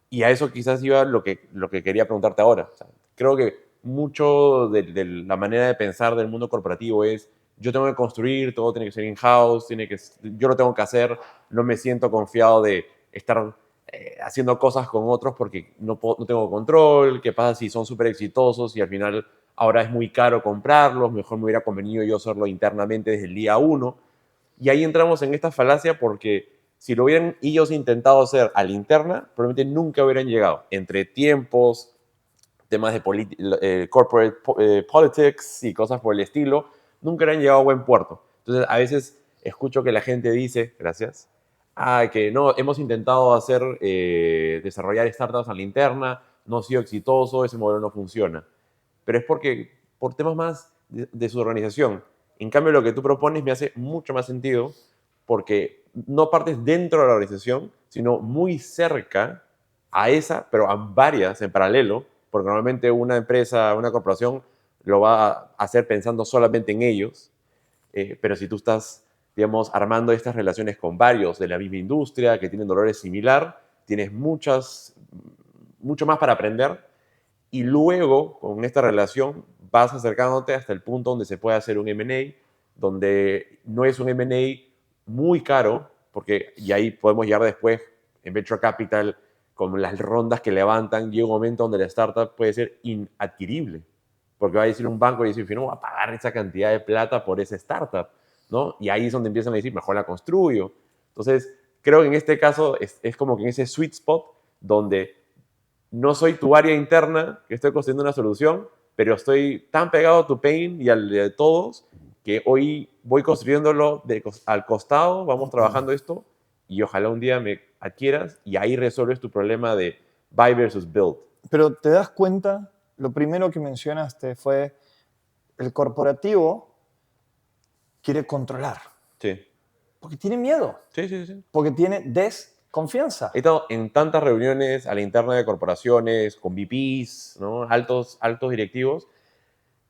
y a eso quizás iba lo que quería preguntarte ahora. O sea, creo que mucho de la manera de pensar del mundo corporativo es, yo tengo que construir, todo tiene que ser in-house, yo lo tengo que hacer, no me siento confiado de estar haciendo cosas con otros porque no tengo control, qué pasa si son súper exitosos y al final ahora es muy caro comprarlos, mejor me hubiera convenido yo hacerlo internamente desde el día uno. Y ahí entramos en esta falacia porque si lo hubieran ellos intentado hacer a la interna, probablemente nunca hubieran llegado. Entre tiempos, temas de corporate politics y cosas por el estilo, nunca hubieran llegado a buen puerto. Entonces, a veces escucho que la gente dice, gracias, que no, hemos intentado desarrollar startups a la interna, no ha sido exitoso, ese modelo no funciona. Pero es porque, por temas más de su organización. En cambio, lo que tú propones me hace mucho más sentido porque no partes dentro de la organización, sino muy cerca a esa, pero a varias en paralelo, porque normalmente una empresa, una corporación lo va a hacer pensando solamente en ellos, pero si tú estás, digamos, armando estas relaciones con varios de la misma industria que tienen dolores similar, tienes mucho más para aprender y luego con esta relación vas acercándote hasta el punto donde se puede hacer un M&A, donde no es un M&A muy caro, porque y ahí podemos llegar después en Venture Capital con las rondas que levantan, llega un momento donde la startup puede ser inadquirible, porque va a decir un banco y decir, no voy a pagar esa cantidad de plata por esa startup, ¿no? Y ahí es donde empiezan a decir, mejor la construyo. Entonces, creo que en este caso es como que en ese sweet spot donde no soy tu área interna que estoy construyendo una solución, pero estoy tan pegado a tu pain y al de todos que hoy voy construyéndolo al costado, vamos trabajando esto y ojalá un día me adquieras y ahí resuelves tu problema de buy versus build. Pero te das cuenta, lo primero que mencionaste fue el corporativo quiere controlar, Sí, porque tiene miedo, sí, sí, sí. porque tiene desconfianza. He estado en tantas reuniones a la interna de corporaciones, con VPs, ¿no? altos directivos,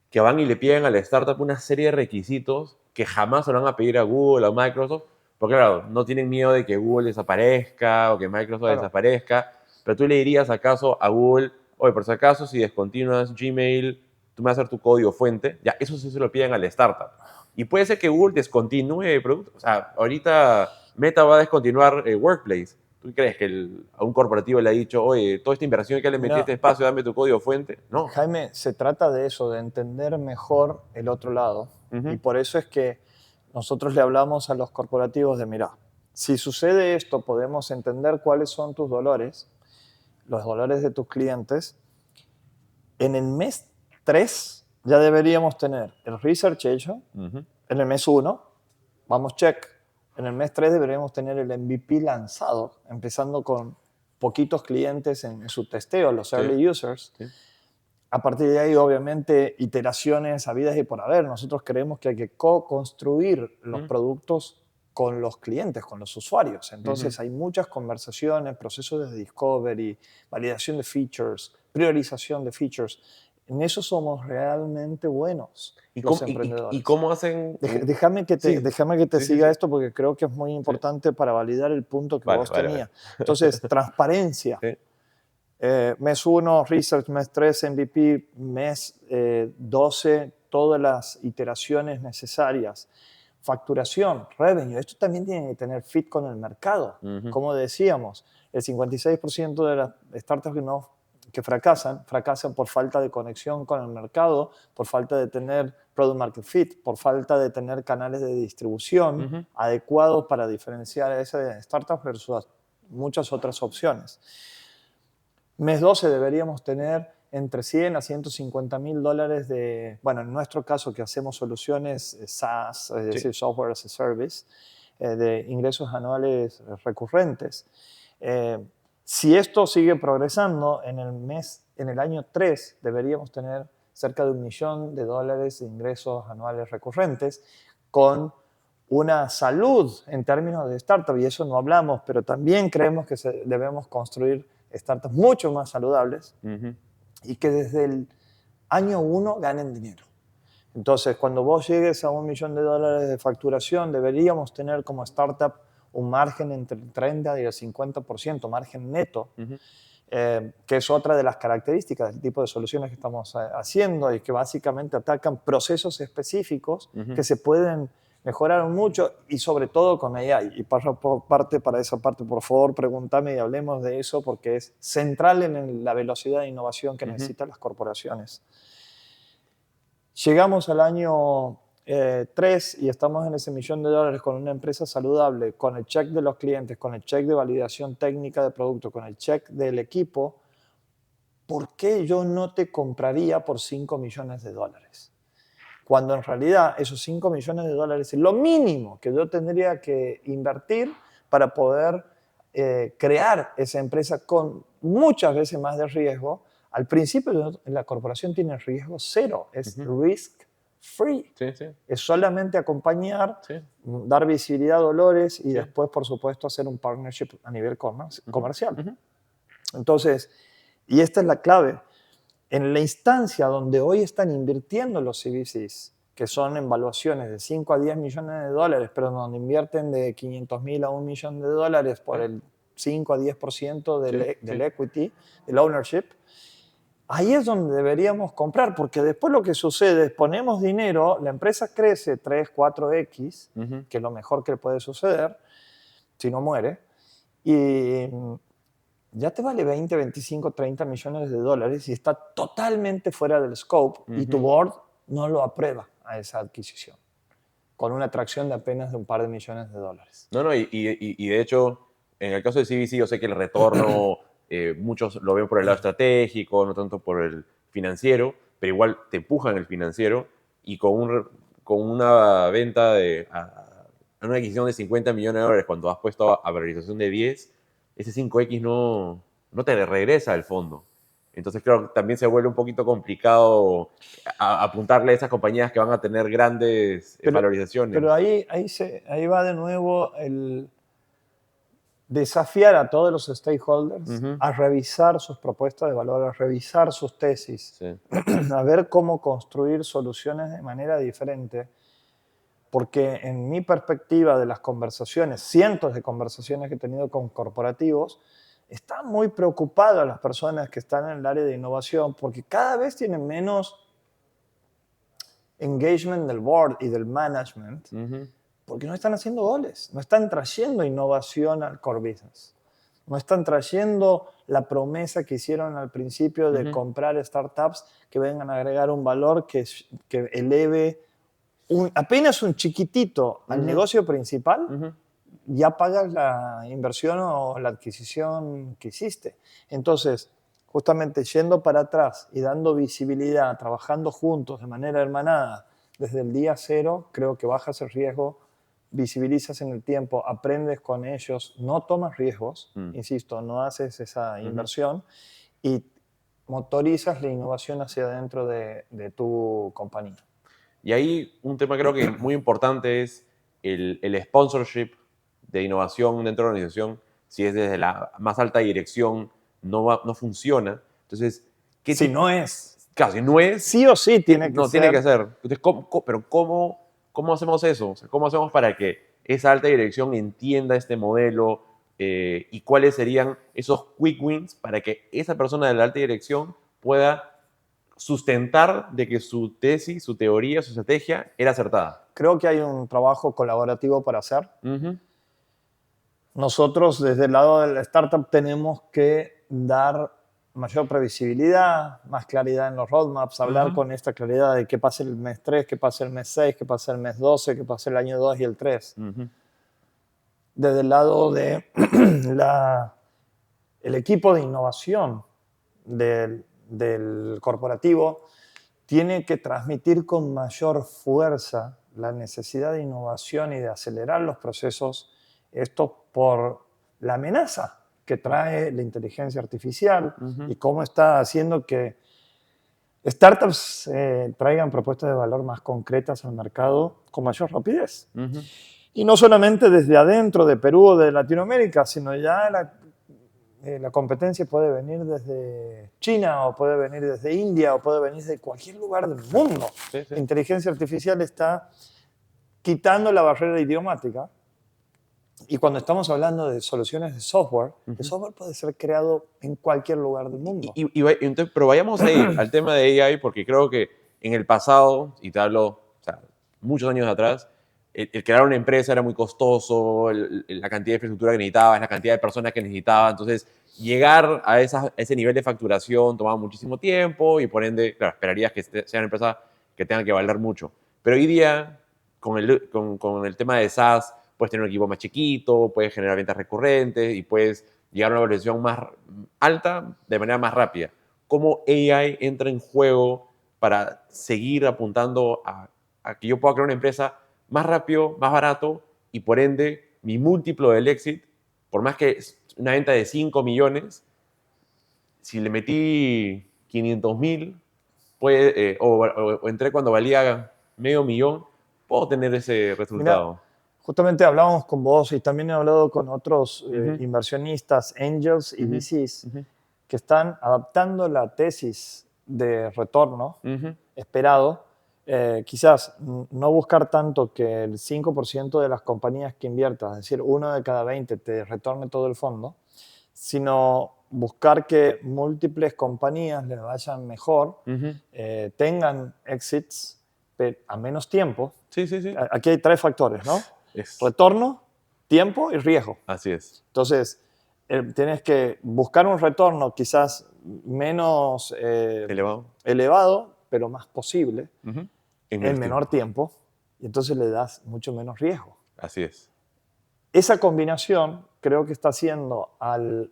que van y le piden a la startup una serie de requisitos que jamás se lo van a pedir a Google o a Microsoft, porque claro, no tienen miedo de que Google desaparezca o que Microsoft Claro. desaparezca, pero tú le dirías acaso a Google, oye, por si acaso, si descontinúas Gmail, tú me vas a hacer tu código fuente, ya, eso sí se lo piden a la startup. Y puede ser que Google descontinúe el producto, o sea, ahorita Meta va a descontinuar Workplace. ¿Tú crees que a un corporativo le ha dicho, oye, toda esta inversión que le metí a este espacio, dame tu código fuente? No. Jaime, se trata de eso, de entender mejor el otro lado. Y por eso es que nosotros le hablamos a los corporativos de, mira, si sucede esto, podemos entender cuáles son tus dolores, los dolores de tus clientes. En el mes 3 ya deberíamos tener el research hecho Ujú. en el mes 1, vamos check. En el mes 3 deberíamos tener el MVP lanzado, empezando con poquitos clientes en su testeo, los Sí, early users. sí. A partir de ahí, obviamente, iteraciones habidas y por haber. Nosotros creemos que hay que co-construir los Mm, productos con los clientes, con los usuarios. ujú. Entonces hay muchas conversaciones, procesos de discovery, validación de features, priorización de features. En eso somos realmente buenos ¿Y los y emprendedores. cómo hacen? Déjame Sí, que te sí, sí, siga sí. esto porque creo que es muy Sí. importante para validar el punto que Vale, vos vale, vale. tenías. Entonces, transparencia. Sí. Mes 1, Research, mes 3, MVP, mes 12, todas las iteraciones necesarias. Facturación, revenue, esto también tiene que tener fit con el mercado. Ujú, Como decíamos, el 56% de las startups que fracasan por falta de conexión con el mercado, por falta de tener product market fit, por falta de tener canales de distribución ujú. adecuados para diferenciar a esa startup versus muchas otras opciones. Mes 12 deberíamos tener entre 100 a 150 mil dólares de, bueno, en nuestro caso que hacemos soluciones SaaS, es Sí. decir, Software as a Service, de ingresos anuales recurrentes. Eh, si esto sigue progresando, en el año 3 deberíamos tener cerca de $1 millón de ingresos anuales recurrentes con una salud en términos de startup, y eso no hablamos, pero también creemos que debemos construir startups mucho más saludables Ujú, y que desde el año 1 ganen dinero. Entonces, cuando vos llegues a $1 millón de facturación, deberíamos tener como startup un margen entre el 30 y el 50%, margen neto, ujú, que es otra de las características del tipo de soluciones que estamos haciendo y que básicamente atacan procesos específicos ujú. que se pueden mejorar mucho y sobre todo con AI. Y para esa parte, por favor, pregúntame y hablemos de eso porque es central en la velocidad de innovación que Ujú. necesitan las corporaciones. Llegamos al año 3 y estamos en ese $1 millón con una empresa saludable, con el check de los clientes, con el check de validación técnica de producto, con el check del equipo. ¿Por qué yo no te compraría por $5 millones? Cuando en realidad esos $5 millones es lo mínimo que yo tendría que invertir para poder crear esa empresa con muchas veces más de riesgo. Al principio la corporación tiene riesgo cero, es Ujú. risk free. Sí, sí, Es solamente acompañar, sí, dar visibilidad a Dolores y sí. después, por supuesto, hacer un partnership a nivel Ujú, comercial. ujú. Entonces, y esta es la clave, en la instancia donde hoy están invirtiendo los CVCs, que son en valuaciones de 5 a 10 millones de dólares, pero donde invierten de 500.000 a $1 millón por Sí, el 5 a 10% sí, del sí. equity, del ownership, ahí es donde deberíamos comprar, porque después lo que sucede es ponemos dinero, la empresa crece 3, 4x, Ujú. que es lo mejor que le puede suceder, si no muere, y ya te vale 20, 25, 30 millones de dólares y está totalmente fuera del scope y tu Ujú. board no lo aprueba a esa adquisición, con una atracción de apenas de un par de millones de dólares. No, no, y de hecho, en el caso de CVC, yo sé que el retorno, muchos lo ven por el lado estratégico, no tanto por el financiero, pero igual te empujan el financiero y con una venta a una adquisición de 50 millones de dólares, cuando has puesto a valorización de 10, ese 5X no te regresa al fondo. Entonces, creo que también se vuelve un poquito complicado apuntarle a esas compañías que van a tener grandes Pero, pero valorizaciones. ahí va de nuevo el desafiar a todos los stakeholders Ujú. a revisar sus propuestas de valor, a revisar sus tesis, Sí. a ver cómo construir soluciones de manera diferente, porque en mi perspectiva de las conversaciones, cientos de conversaciones que he tenido con corporativos, están muy preocupadas las personas que están en el área de innovación porque cada vez tienen menos engagement del board y del management Ujú. porque no están haciendo goles, no están trayendo innovación al core business, no están trayendo la promesa que hicieron al principio de Ujú, comprar startups que vengan a agregar un valor que eleve apenas un chiquitito al ujú, negocio principal, ujú. ya pagas la inversión o la adquisición que hiciste. Entonces, justamente yendo para atrás y dando visibilidad, trabajando juntos de manera hermanada desde el día cero, creo que bajas el riesgo, visibilizas en el tiempo, aprendes con ellos, no tomas riesgos, insisto, no haces esa inversión y motorizas la innovación hacia adentro de tu compañía. Y ahí un tema creo que muy importante es el sponsorship de innovación dentro de la organización. Si es desde la más alta dirección, no funciona. Entonces, ¿qué Si tipo? no es, Claro, si no es, sí o sí tiene que no ser. tiene que ser. Entonces, ¿cómo hacemos eso? O sea, ¿cómo hacemos para que esa alta dirección entienda este modelo y cuáles serían esos quick wins para que esa persona de la alta dirección pueda sustentar de que su tesis, su teoría, su estrategia era acertada? Creo que hay un trabajo colaborativo para hacer. Ujú, Nosotros desde el lado de la startup tenemos que dar mayor previsibilidad, más claridad en los roadmaps, hablar con esta claridad de qué pasa el mes 3, qué pasa el mes 6, qué pasa el mes 12, qué pasa el año 2 y el 3. ujú, Desde el lado de el equipo de innovación del corporativo tiene que transmitir con mayor fuerza la necesidad de innovación y de acelerar los procesos, esto por la amenaza que trae la inteligencia artificial y cómo está haciendo que startups traigan propuestas de valor más concretas al mercado con mayor rapidez. ujú. Y no solamente desde adentro de Perú o de Latinoamérica, sino ya la competencia puede venir desde China o puede venir desde India o puede venir de cualquier lugar del mundo. Sí, sí. La inteligencia artificial está quitando la barrera idiomática y cuando estamos hablando de soluciones de software, el software puede ser creado en cualquier lugar del mundo. Entonces, pero vayamos ahí al tema de AI, porque creo que en el pasado, y te hablo, o sea, muchos años atrás, el crear una empresa era muy costoso, la cantidad de infraestructura que necesitabas, la cantidad de personas que necesitaba. Entonces, llegar a ese nivel de facturación tomaba muchísimo tiempo y por ende, claro, esperarías que sea una empresa que tenga que valer mucho. Pero hoy día, con el tema de SaaS, puedes tener un equipo más chiquito, puedes generar ventas recurrentes y puedes llegar a una evaluación más alta de manera más rápida. ¿Cómo AI entra en juego para seguir apuntando a que yo pueda crear una empresa más rápido, más barato y por ende mi múltiplo del exit, por más que es una venta de 5 millones, si le metí 500.000 o entré cuando valía medio millón, puedo tener ese Mira, resultado? justamente hablábamos con vos y también he hablado con otros Ujú, inversionistas, angels y ujú, VCs, ujú, que están adaptando la tesis de retorno ujú, esperado. Quizás no buscar tanto que el 5% de las compañías que inviertas, es decir, uno de cada 20 te retorne todo el fondo, sino buscar que múltiples compañías les vayan mejor, ujú. tengan exits a menos tiempo. Sí, sí, sí. Aquí hay tres factores, ¿no? Es, Retorno, tiempo y riesgo. así es. Entonces, tienes que buscar un retorno quizás menos Elevado. elevado, pero más posible, Ujú. En en menos menor tiempo. tiempo, y entonces le das mucho menos riesgo. Así es. Esa combinación creo que está haciendo a los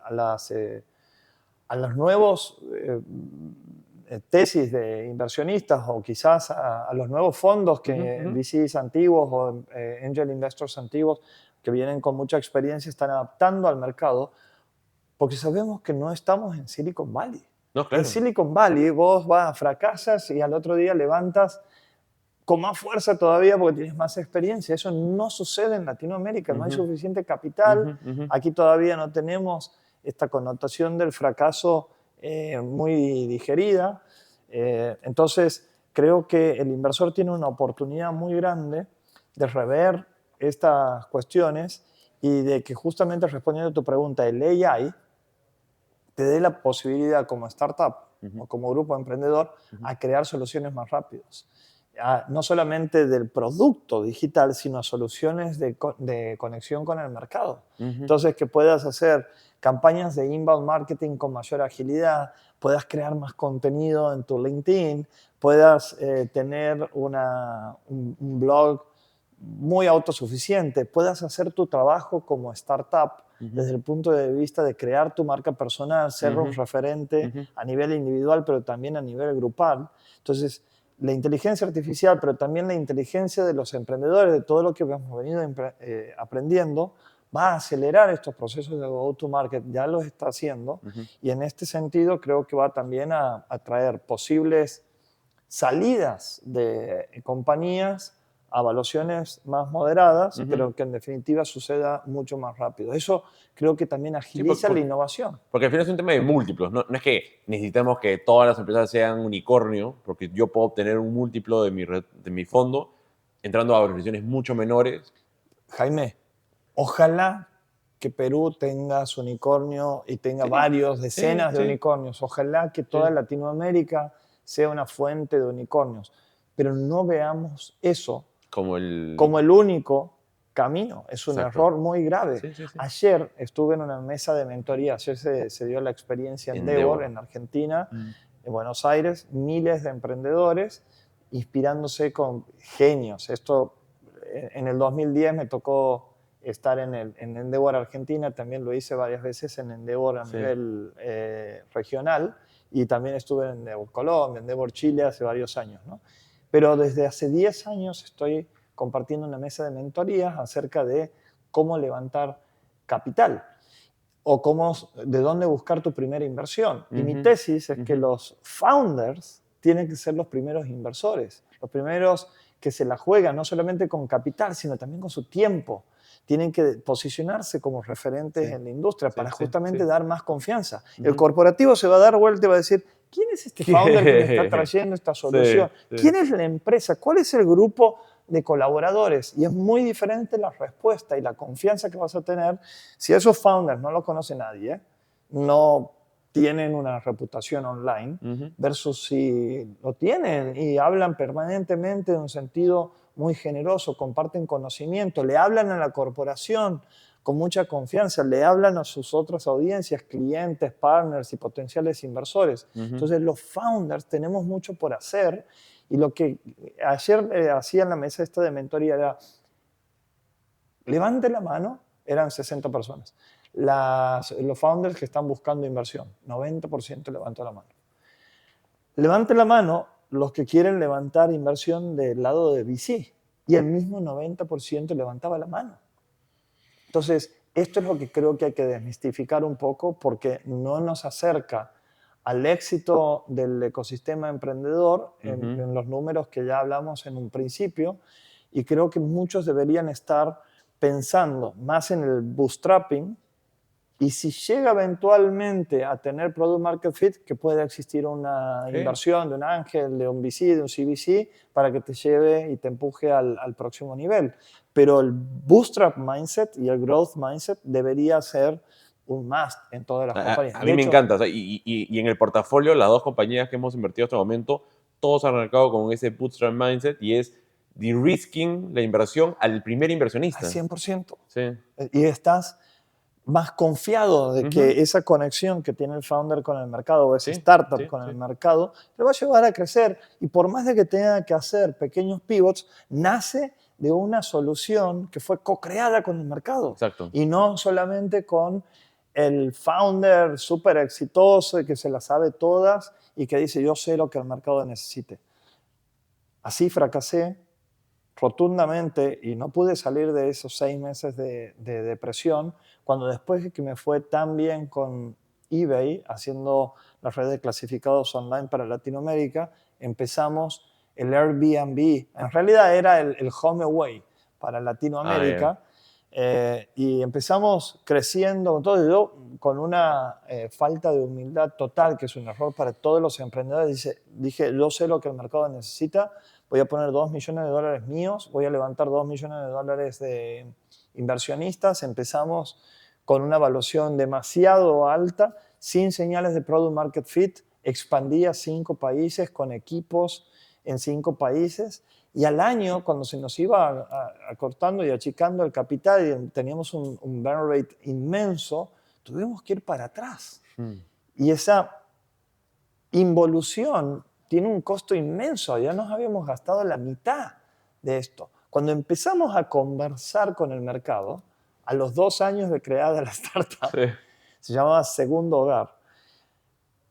nuevos tesis de inversionistas o quizás a los nuevos fondos Ujú, que ujú. VCs antiguos o angel investors antiguos que vienen con mucha experiencia están adaptando al mercado porque sabemos que no estamos en Silicon Valley. No, En claro. Silicon Valley vos vas, fracasas y al otro día levantas con más fuerza todavía porque tienes más experiencia. Eso no sucede en Latinoamérica, no hay Ujú, suficiente capital. ujú, ujú. Aquí todavía no tenemos esta connotación del fracaso muy digerida. Entonces, creo que el inversor tiene una oportunidad muy grande de rever estas cuestiones y de que justamente respondiendo a tu pregunta, el AI te dé la posibilidad como startup Ujú, o como grupo emprendedor ujú, a crear soluciones más rápidos. No solamente del producto digital, sino soluciones de conexión con el mercado. ujú. Entonces, que puedas hacer campañas de inbound marketing con mayor agilidad, puedas crear más contenido en tu LinkedIn, puedas tener un blog muy autosuficiente, puedas hacer tu trabajo como startup desde el punto de vista de crear tu marca personal, ser un referente a nivel individual, pero también a nivel grupal. Entonces, la inteligencia artificial, pero también la inteligencia de los emprendedores, de todo lo que hemos venido aprendiendo, va a acelerar estos procesos de go-to-market, ya los está haciendo, y en este sentido creo que va también a traer posibles salidas de compañías a evaluaciones más moderadas, pero que en definitiva suceda mucho más rápido. Eso creo que también agiliza la innovación. Porque al final es un tema de múltiplos. No es que necesitemos que todas las empresas sean unicornio, porque yo puedo obtener un múltiplo de mi fondo entrando a valoraciones mucho menores. Jaime, ojalá que Perú tenga su unicornio y tenga varios, decenas de unicornios. Ojalá que toda Latinoamérica sea una fuente de unicornios. Pero no veamos eso como el único camino. Es un error muy grave. Ayer estuve en una mesa de mentoría. Ayer se dio la experiencia en Endeavor, en Argentina, en Buenos Aires. Miles de emprendedores inspirándose con genios. Esto en el 2010 me tocó estar en Endeavor Argentina. También lo hice varias veces en Endeavor a nivel regional. Y también estuve en Endeavor Colombia, en Endeavor Chile hace varios años, ¿no? Pero desde hace 10 años estoy compartiendo una mesa de mentorías acerca de cómo levantar capital o de dónde buscar tu primera inversión. Y mi tesis es que los founders tienen que ser los primeros inversores, los primeros que se la juegan no solamente con capital, sino también con su tiempo. Tienen que posicionarse como referentes en la industria para justamente dar más confianza. El corporativo se va a dar vuelta y va a decir, ¿quién es este founder que me está trayendo esta solución? ¿Quién es la empresa? ¿Cuál es el grupo de colaboradores? Y es muy diferente la respuesta y la confianza que vas a tener si esos founders no lo conoce nadie, no tienen una reputación online, versus si lo tienen y hablan permanentemente en un sentido muy generoso, comparten conocimiento, le hablan a la corporación con mucha confianza, le hablan a sus otras audiencias, clientes, partners y potenciales inversores. Entonces los founders tenemos mucho por hacer y lo que ayer hacía en la mesa esta de mentoría era, levante la mano, eran 60 personas. Los founders que están buscando inversión, 90% levantó la mano. Levante la mano los que quieren levantar inversión del lado de VC y el mismo 90% levantaba la mano. Entonces, esto es lo que creo que hay que desmistificar un poco porque no nos acerca al éxito del ecosistema emprendedor en los números que ya hablamos en un principio, y creo que muchos deberían estar pensando más en el bootstrapping. Y si llega eventualmente a tener product market fit, que pueda existir una inversión de un ángel, de un VC, de un CVC, para que te lleve y te empuje al próximo nivel. Pero el bootstrap mindset y el growth mindset debería ser un must en todas las compañías. A mí me encanta. O sea, y en el portafolio, las dos compañías que hemos invertido hasta el momento, todos han arrancado con ese bootstrap mindset y es de-risking la inversión al primer inversionista. Al 100%. Sí. Y estás más confiado de que esa conexión que tiene el founder con el mercado o ese startup con el mercado le va a llevar a crecer, y por más de que tenga que hacer pequeños pivots, nace de una solución que fue co-creada con el mercado. Exacto. Y no solamente con el founder súper exitoso y que se las sabe todas y que dice yo sé lo que el mercado necesite. Así fracasé rotundamente y no pude salir de esos 6 meses de depresión, cuando después de que me fue tan bien con eBay, haciendo las redes de clasificados online para Latinoamérica, empezamos el Airbnb. En realidad era el HomeAway para Latinoamérica. Y empezamos creciendo. Entonces yo, con una falta de humildad total, que es un error para todos los emprendedores, dije, yo sé lo que el mercado necesita, voy a poner $2 millones míos, voy a levantar $2 millones de inversionistas. Empezamos con una evaluación demasiado alta, sin señales de product market fit, expandí a 5 países, con equipos en 5 países, y al año, cuando se nos iba acortando y achicando el capital y teníamos un burn rate inmenso, tuvimos que ir para atrás. Y esa involución tiene un costo inmenso. Ya nos habíamos gastado la mitad de esto. Cuando empezamos a conversar con el mercado, a los 2 años de creada la startup, Sí. se llamaba Segundo Hogar,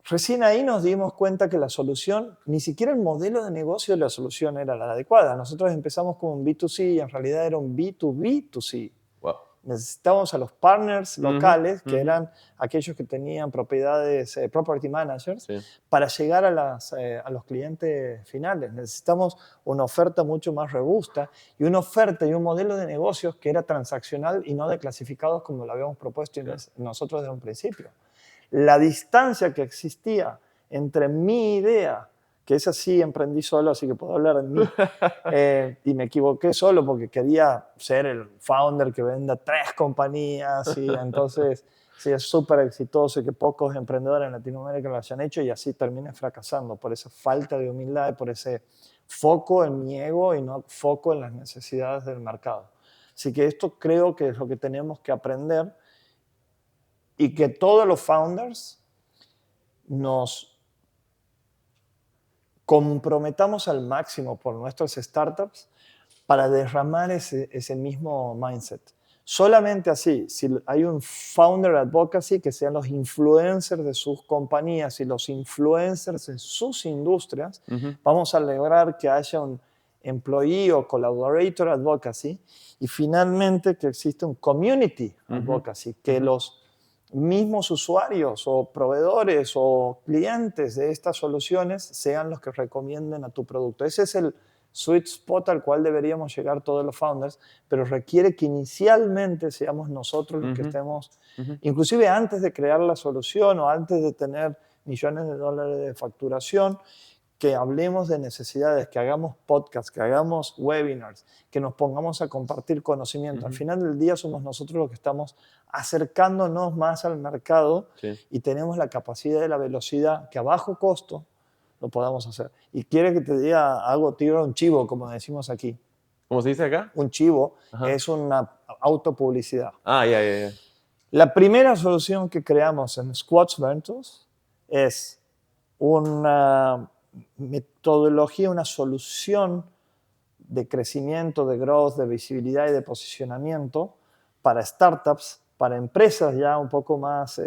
recién ahí nos dimos cuenta que la solución, ni siquiera el modelo de negocio de la solución era la adecuada. Nosotros empezamos como un B2C y en realidad era un B2B2C. Wow. Necesitábamos a los partners locales, que ujú. eran aquellos que tenían propiedades, property managers, Sí. para llegar a los clientes finales. Necesitamos una oferta mucho más robusta y una oferta y un modelo de negocios que era transaccional y no de clasificados como lo habíamos propuesto Claro. nosotros desde un principio. La distancia que existía entre mi idea, que esa sí emprendí solo, así que puedo hablar de mí, y me equivoqué solo porque quería ser el founder que venda 3 compañías, y entonces sí, es súper exitoso y que pocos emprendedores en Latinoamérica lo hayan hecho y así terminé fracasando por esa falta de humildad y por ese foco en mi ego y no foco en las necesidades del mercado. Así que esto creo que es lo que tenemos que aprender y que todos los founders nos comprometamos al máximo por nuestras startups para derramar ese mismo mindset. Solamente así, si hay un founder advocacy, que sean los influencers de sus compañías y los influencers de sus industrias, Ujú. vamos a lograr que haya un employee o collaborator advocacy y finalmente que exista un community advocacy, que Ujú. los mismos usuarios o proveedores o clientes de estas soluciones sean los que recomienden a tu producto. Ese es el sweet spot al cual deberíamos llegar todos los founders, pero requiere que inicialmente seamos nosotros los que Ujú. estemos, Ujú. inclusive antes de crear la solución o antes de tener millones de dólares de facturación, que hablemos de necesidades, que hagamos podcasts, que hagamos webinars, que nos pongamos a compartir conocimiento. Al Ujú. final del día somos nosotros los que estamos acercándonos más al mercado Sí. y tenemos la capacidad y la velocidad que a bajo costo lo podamos hacer. Y quiere que te diga algo, tiro un chivo, como decimos aquí. ¿Cómo se dice acá? Un chivo Ajá. es una autopublicidad. Ah, ya, ya, ya. La primera solución que creamos en Squatch Ventures es una metodología, una solución de crecimiento, de growth, de visibilidad y de posicionamiento para startups, para empresas ya un poco más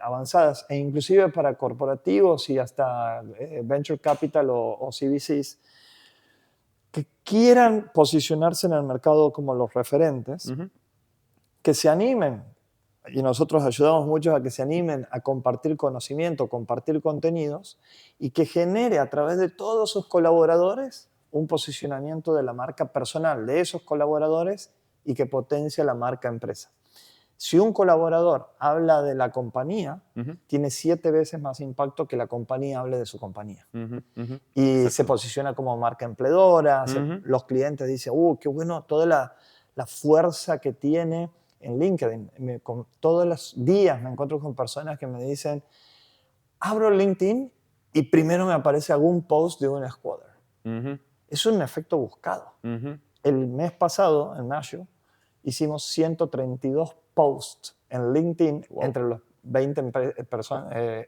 avanzadas e inclusive para corporativos y hasta venture capital o CVCs que quieran posicionarse en el mercado como los referentes, Ujú. que se animen, y nosotros ayudamos mucho a que se animen a compartir conocimiento, compartir contenidos, y que genere a través de todos sus colaboradores un posicionamiento de la marca personal de esos colaboradores y que potencia la marca empresa. Si un colaborador habla de la compañía, Ujú. tiene 7 veces más impacto que la compañía hable de su compañía. Ujú. Ujú. Y se Exacto. posiciona como marca empleadora, Ujú. los clientes dicen, qué bueno, toda la fuerza que tiene en LinkedIn. Todos los días me encuentro con personas que me dicen, abro LinkedIn y primero me aparece algún post de un squatter. Ujú. Es un efecto buscado. Ujú. El mes pasado, en mayo, hicimos 132 posts en LinkedIn Wow. entre los 20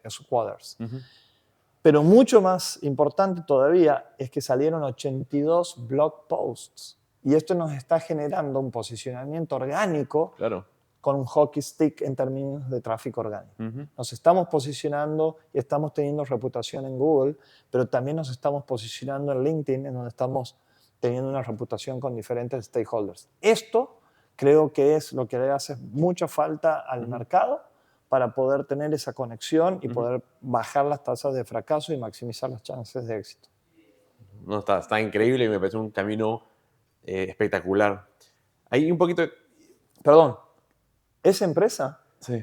squatters. Ujú. Pero mucho más importante todavía es que salieron 82 blog posts. Y esto nos está generando un posicionamiento orgánico Claro. con un hockey stick en términos de tráfico orgánico. Ujú. Nos estamos posicionando y estamos teniendo reputación en Google, pero también nos estamos posicionando en LinkedIn, en donde estamos teniendo una reputación con diferentes stakeholders. Esto creo que es lo que le hace mucha falta al Ujú. mercado para poder tener esa conexión y Ujú. poder bajar las tasas de fracaso y maximizar las chances de éxito. No, está increíble y me parece un camino espectacular. Hay un poquito... Perdón, esa empresa, Sí,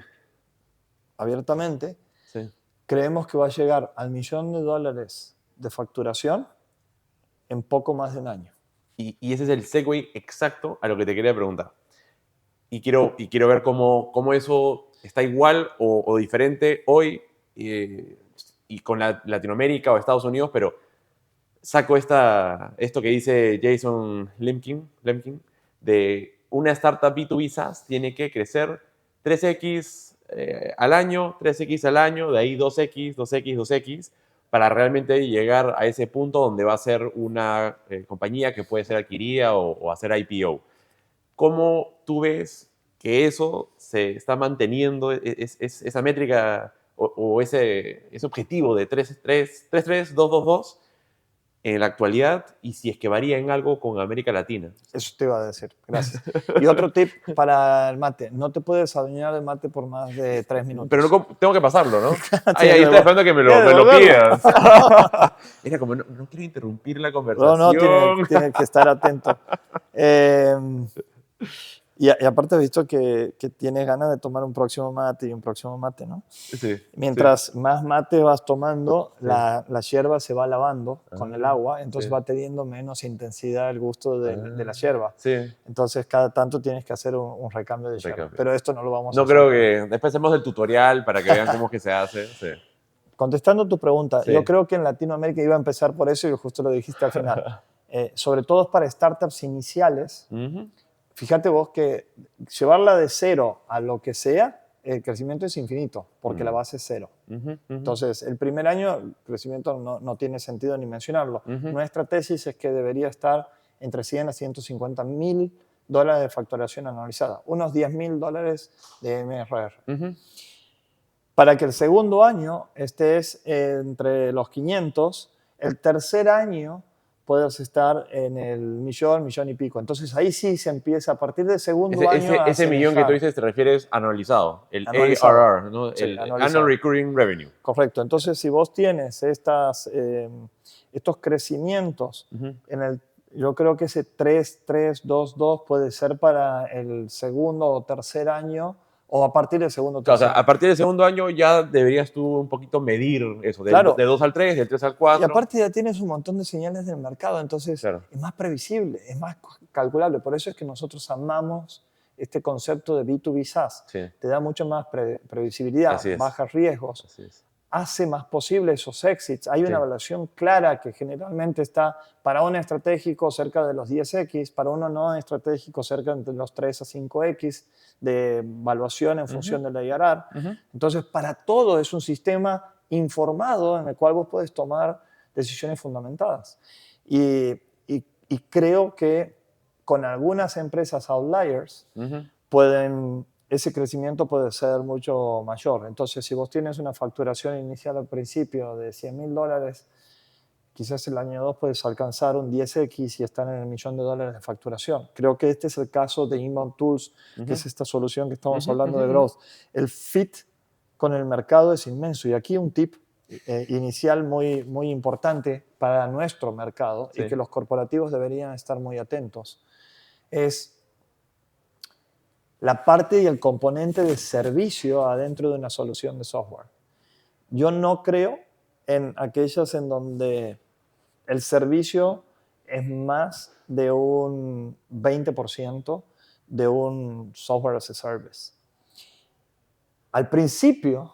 abiertamente, sí. creemos que va a llegar al $1.000.000 de facturación en poco más de un año. Y ese es el segue exacto a lo que te quería preguntar. Y quiero ver cómo eso está igual o diferente hoy y con Latinoamérica o Estados Unidos, pero saco esto que dice Jason Lemkin de una startup B2B SaaS tiene que crecer 3x al año, 3x al año, de ahí 2x, 2x, 2x, para realmente llegar a ese punto donde va a ser una compañía que puede ser adquirida o hacer IPO. ¿Cómo tú ves que eso se está manteniendo, esa métrica o ese objetivo de 3-3-2-2-2 en la actualidad y si es que varía en algo con América Latina? Eso te iba a decir, gracias. Y otro tip para el mate, no te puedes adueñar del mate por más de 3 minutos. Pero no, tengo que pasarlo, ¿no? Ahí Tienes que está esperando que me tienes que lo devolverlo. pidas. Era como, no quiero interrumpir la No, conversación. tiene que estar atento. Y aparte he visto que tienes ganas de tomar un próximo mate y un próximo mate, ¿no? Sí, Mientras más mate vas tomando, sí. la yerba se va lavando con el agua, entonces sí. va teniendo menos intensidad el gusto de la yerba. Sí. Entonces cada tanto tienes que hacer un recambio de yerba. Recambio. Pero esto no lo vamos a No hacer. creo que... Después hacemos el tutorial para que vean cómo es que se hace. Sí. Contestando tu pregunta, Sí. yo creo que en Latinoamérica iba a empezar por eso y justo lo dijiste al final. Sobre todo para startups iniciales, fíjate vos que llevarla de cero a lo que sea, el crecimiento es infinito, porque la base es cero. Entonces, el primer año, el crecimiento no tiene sentido ni mencionarlo. Nuestra tesis es que debería estar entre 100 a 150 mil dólares de facturación anualizada, unos 10 mil dólares de MRR. Para que el segundo año estés entre los 500, el tercer año puedes estar en el millón y pico. Entonces ahí sí se empieza, a partir del segundo año a ese millón que tú acelerar. dices te refieres anualizado, el Anualizado. ARR, ¿no? Sí, El anualizado. Annual Recurring Revenue. Correcto. Entonces, si vos tienes estos crecimientos, yo creo que ese 3-3-2-2 puede ser para el segundo o tercer año, o a partir del segundo o Claro, o tercer sea, año. a partir del segundo año ya deberías tú un poquito medir eso, Claro. de 2 al 3, del 3 al Y 4. aparte ya tienes un montón de señales del mercado, entonces Claro. es más previsible, es más calculable. Por eso es que nosotros amamos este concepto de B2B SaaS. Sí. Te da mucho más previsibilidad, Así es. bajas riesgos, Así es. hace más posible esos exits. Hay una Sí. evaluación clara que generalmente está para un estratégico cerca de los 10x, para uno no estratégico cerca de los 3 a 5x de evaluación en función del ARR. Entonces, para todo es un sistema informado en el cual vos puedes tomar decisiones fundamentadas. Y creo que con algunas empresas outliers ese crecimiento puede ser mucho mayor. Entonces, si vos tienes una facturación inicial al principio de 100 mil dólares, quizás el año 2 puedes alcanzar un 10x y estar en el millón de dólares de facturación. Creo que este es el caso de Inbound Tools, que es esta solución que estamos hablando de growth. El fit con el mercado es inmenso. Y aquí un tip inicial muy importante para nuestro mercado y que los corporativos deberían estar muy atentos es la parte y el componente de servicio adentro de una solución de software. Yo no creo en aquellas en donde el servicio es más de un 20% de un software as a service. Al principio,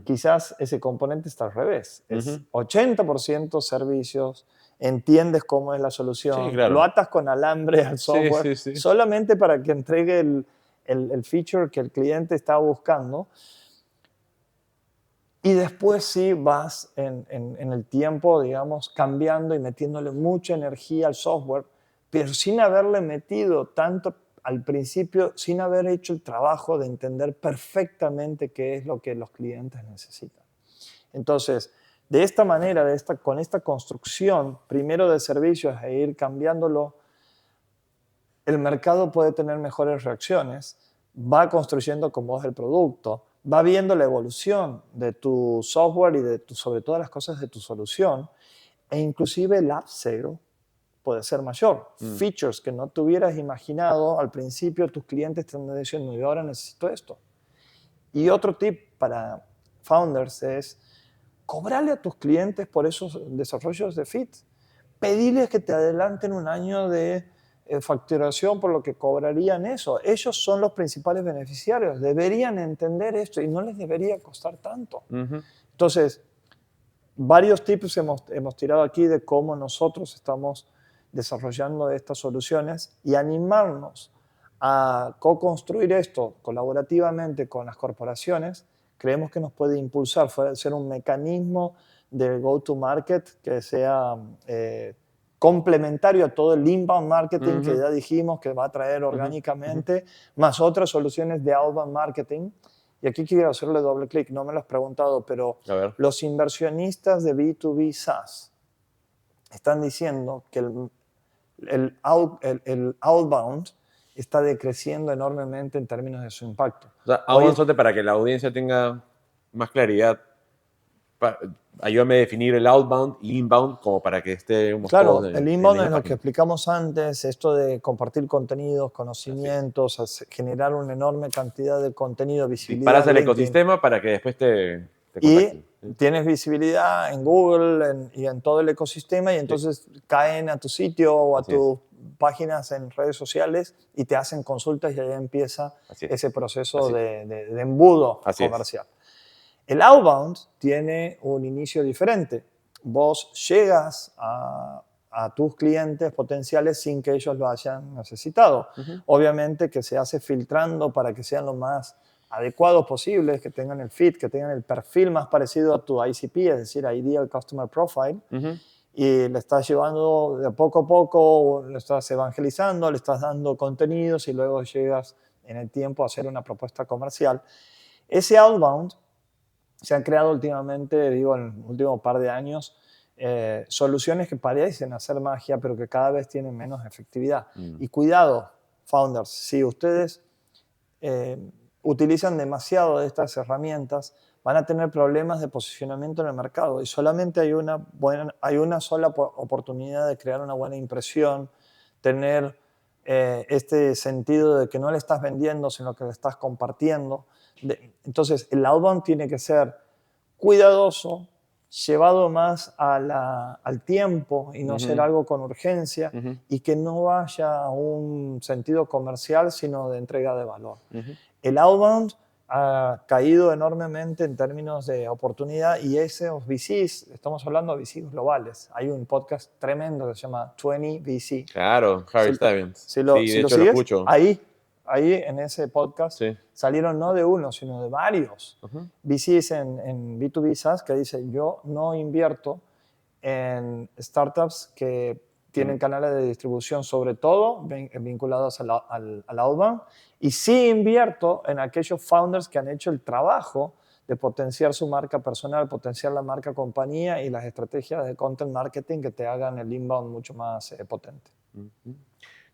quizás ese componente está al revés. Es 80% servicios, entiendes cómo es la solución, Sí, claro. lo atas con alambre al software solamente para que entregue el feature que el cliente está buscando. Y después sí vas en el tiempo, digamos, cambiando y metiéndole mucha energía al software, pero sin haberle metido tanto al principio, sin haber hecho el trabajo de entender perfectamente qué es lo que los clientes necesitan. Entonces, de esta manera, con esta construcción, primero de servicios e ir cambiándolo, el mercado puede tener mejores reacciones, va construyendo con vos el producto, va viendo la evolución de tu software y sobre todas las cosas de tu solución, e inclusive el upsell puede ser mayor. Features que no te hubieras imaginado al principio, tus clientes te están diciendo, y ahora necesito esto. Y otro tip para founders es cobrarle a tus clientes por esos desarrollos de fit. Pedirles que te adelanten un año de facturación por lo que cobrarían eso. Ellos son los principales beneficiarios. Deberían entender esto y no les debería costar tanto. Entonces, varios tips hemos tirado aquí de cómo nosotros estamos desarrollando estas soluciones y animarnos a co-construir esto colaborativamente con las corporaciones, creemos que nos puede impulsar, ser un mecanismo de go-to-market que sea complementario a todo el inbound marketing que ya dijimos que va a traer orgánicamente, más otras soluciones de outbound marketing. Y aquí quiero hacerle doble clic, no me lo has preguntado, pero A ver. los inversionistas de B2B SaaS están diciendo que el outbound está decreciendo enormemente en términos de su impacto. O sea, avanzote para que la audiencia tenga más claridad. Ayúdame a definir el outbound y inbound como para que estemos Claro, todos el en inbound la es lo que página. explicamos antes, esto de compartir contenidos, conocimientos, generar una enorme cantidad de contenido, visibilidad Disparas en al LinkedIn. ecosistema para que después te Y contacten. tienes visibilidad en Google y en todo el ecosistema y entonces caen a tu sitio o a Así es. tus páginas en redes sociales y te hacen consultas y ahí empieza Así es. ese proceso Así de embudo Así es. comercial. El outbound tiene un inicio diferente. Vos llegas a tus clientes potenciales sin que ellos lo hayan necesitado. Obviamente que se hace filtrando para que sean lo más adecuados posibles, que tengan el fit, que tengan el perfil más parecido a tu ICP, es decir, Ideal Customer Profile, y le estás llevando de poco a poco, le estás evangelizando, le estás dando contenidos y luego llegas en el tiempo a hacer una propuesta comercial. Ese outbound se han creado últimamente, digo, en el último par de años, soluciones que parecen hacer magia, pero que cada vez tienen menos efectividad. Y cuidado, founders, si ustedes utilizan demasiado de estas herramientas, van a tener problemas de posicionamiento en el mercado. Y solamente hay una sola oportunidad de crear una buena impresión, tener este sentido de que no le estás vendiendo, sino que le estás compartiendo. Entonces, el outbound tiene que ser cuidadoso, llevado más al tiempo y no ser algo con urgencia y que no vaya a un sentido comercial, sino de entrega de valor. El outbound ha caído enormemente en términos de oportunidad y esos VCs, estamos hablando de VCs globales. Hay un podcast tremendo que se llama 20 VC. Claro, Harry Styles. Si De lo hecho lo sigues, escucho. ahí en ese podcast Sí. salieron no de uno, sino de varios VCs en B2B SaaS que dicen, yo no invierto en startups que tienen canales de distribución, sobre todo vinculados al outbound, y sí invierto en aquellos founders que han hecho el trabajo de potenciar su marca personal, potenciar la marca compañía y las estrategias de content marketing que te hagan el inbound mucho más potente.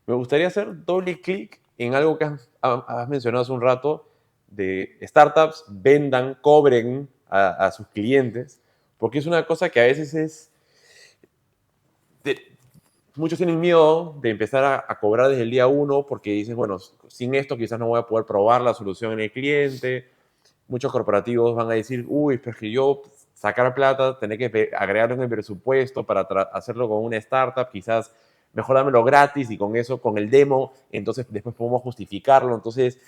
Me gustaría hacer doble clic en algo que has mencionado hace un rato, de startups vendan, cobren a sus clientes, porque es una cosa que a veces muchos tienen miedo de empezar a cobrar desde el día uno porque dicen, bueno, sin esto quizás no voy a poder probar la solución en el cliente. Muchos corporativos van a decir, uy, pero es que yo sacar plata, tener que agregarlo en el presupuesto para hacerlo con una startup, quizás mejor dámelo gratis y con eso, con el demo, entonces después podemos justificarlo. Entonces,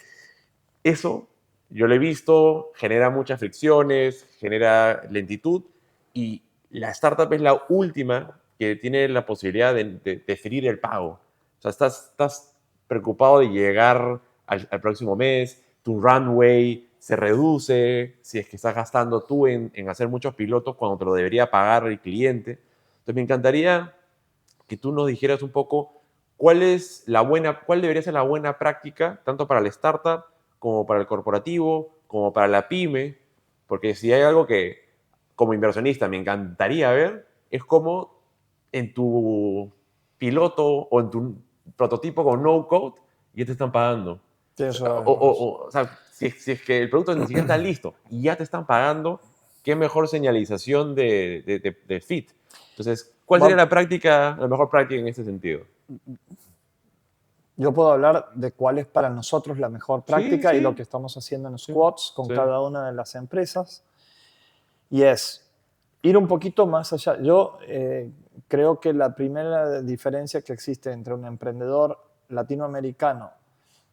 eso yo lo he visto, genera muchas fricciones, genera lentitud y la startup es la última que tiene la posibilidad de deferir el pago. O sea, estás preocupado de llegar al próximo mes, tu runway se reduce si es que estás gastando tú en hacer muchos pilotos cuando te lo debería pagar el cliente. Entonces me encantaría que tú nos dijeras un poco cuál debería ser la buena práctica, tanto para la startup como para el corporativo, como para la pyme, porque si hay algo que como inversionista me encantaría ver, es cómo en tu piloto o en tu prototipo con no code ya te están pagando. O sea, si es que el producto ni siquiera está listo y ya te están pagando, qué mejor señalización de fit. Entonces, ¿cuál sería la mejor práctica en este sentido? Yo puedo hablar de cuál es para nosotros la mejor práctica y lo que estamos haciendo en Squads con cada una de las empresas. Y es ir un poquito más allá. Yo creo que la primera diferencia que existe entre un emprendedor latinoamericano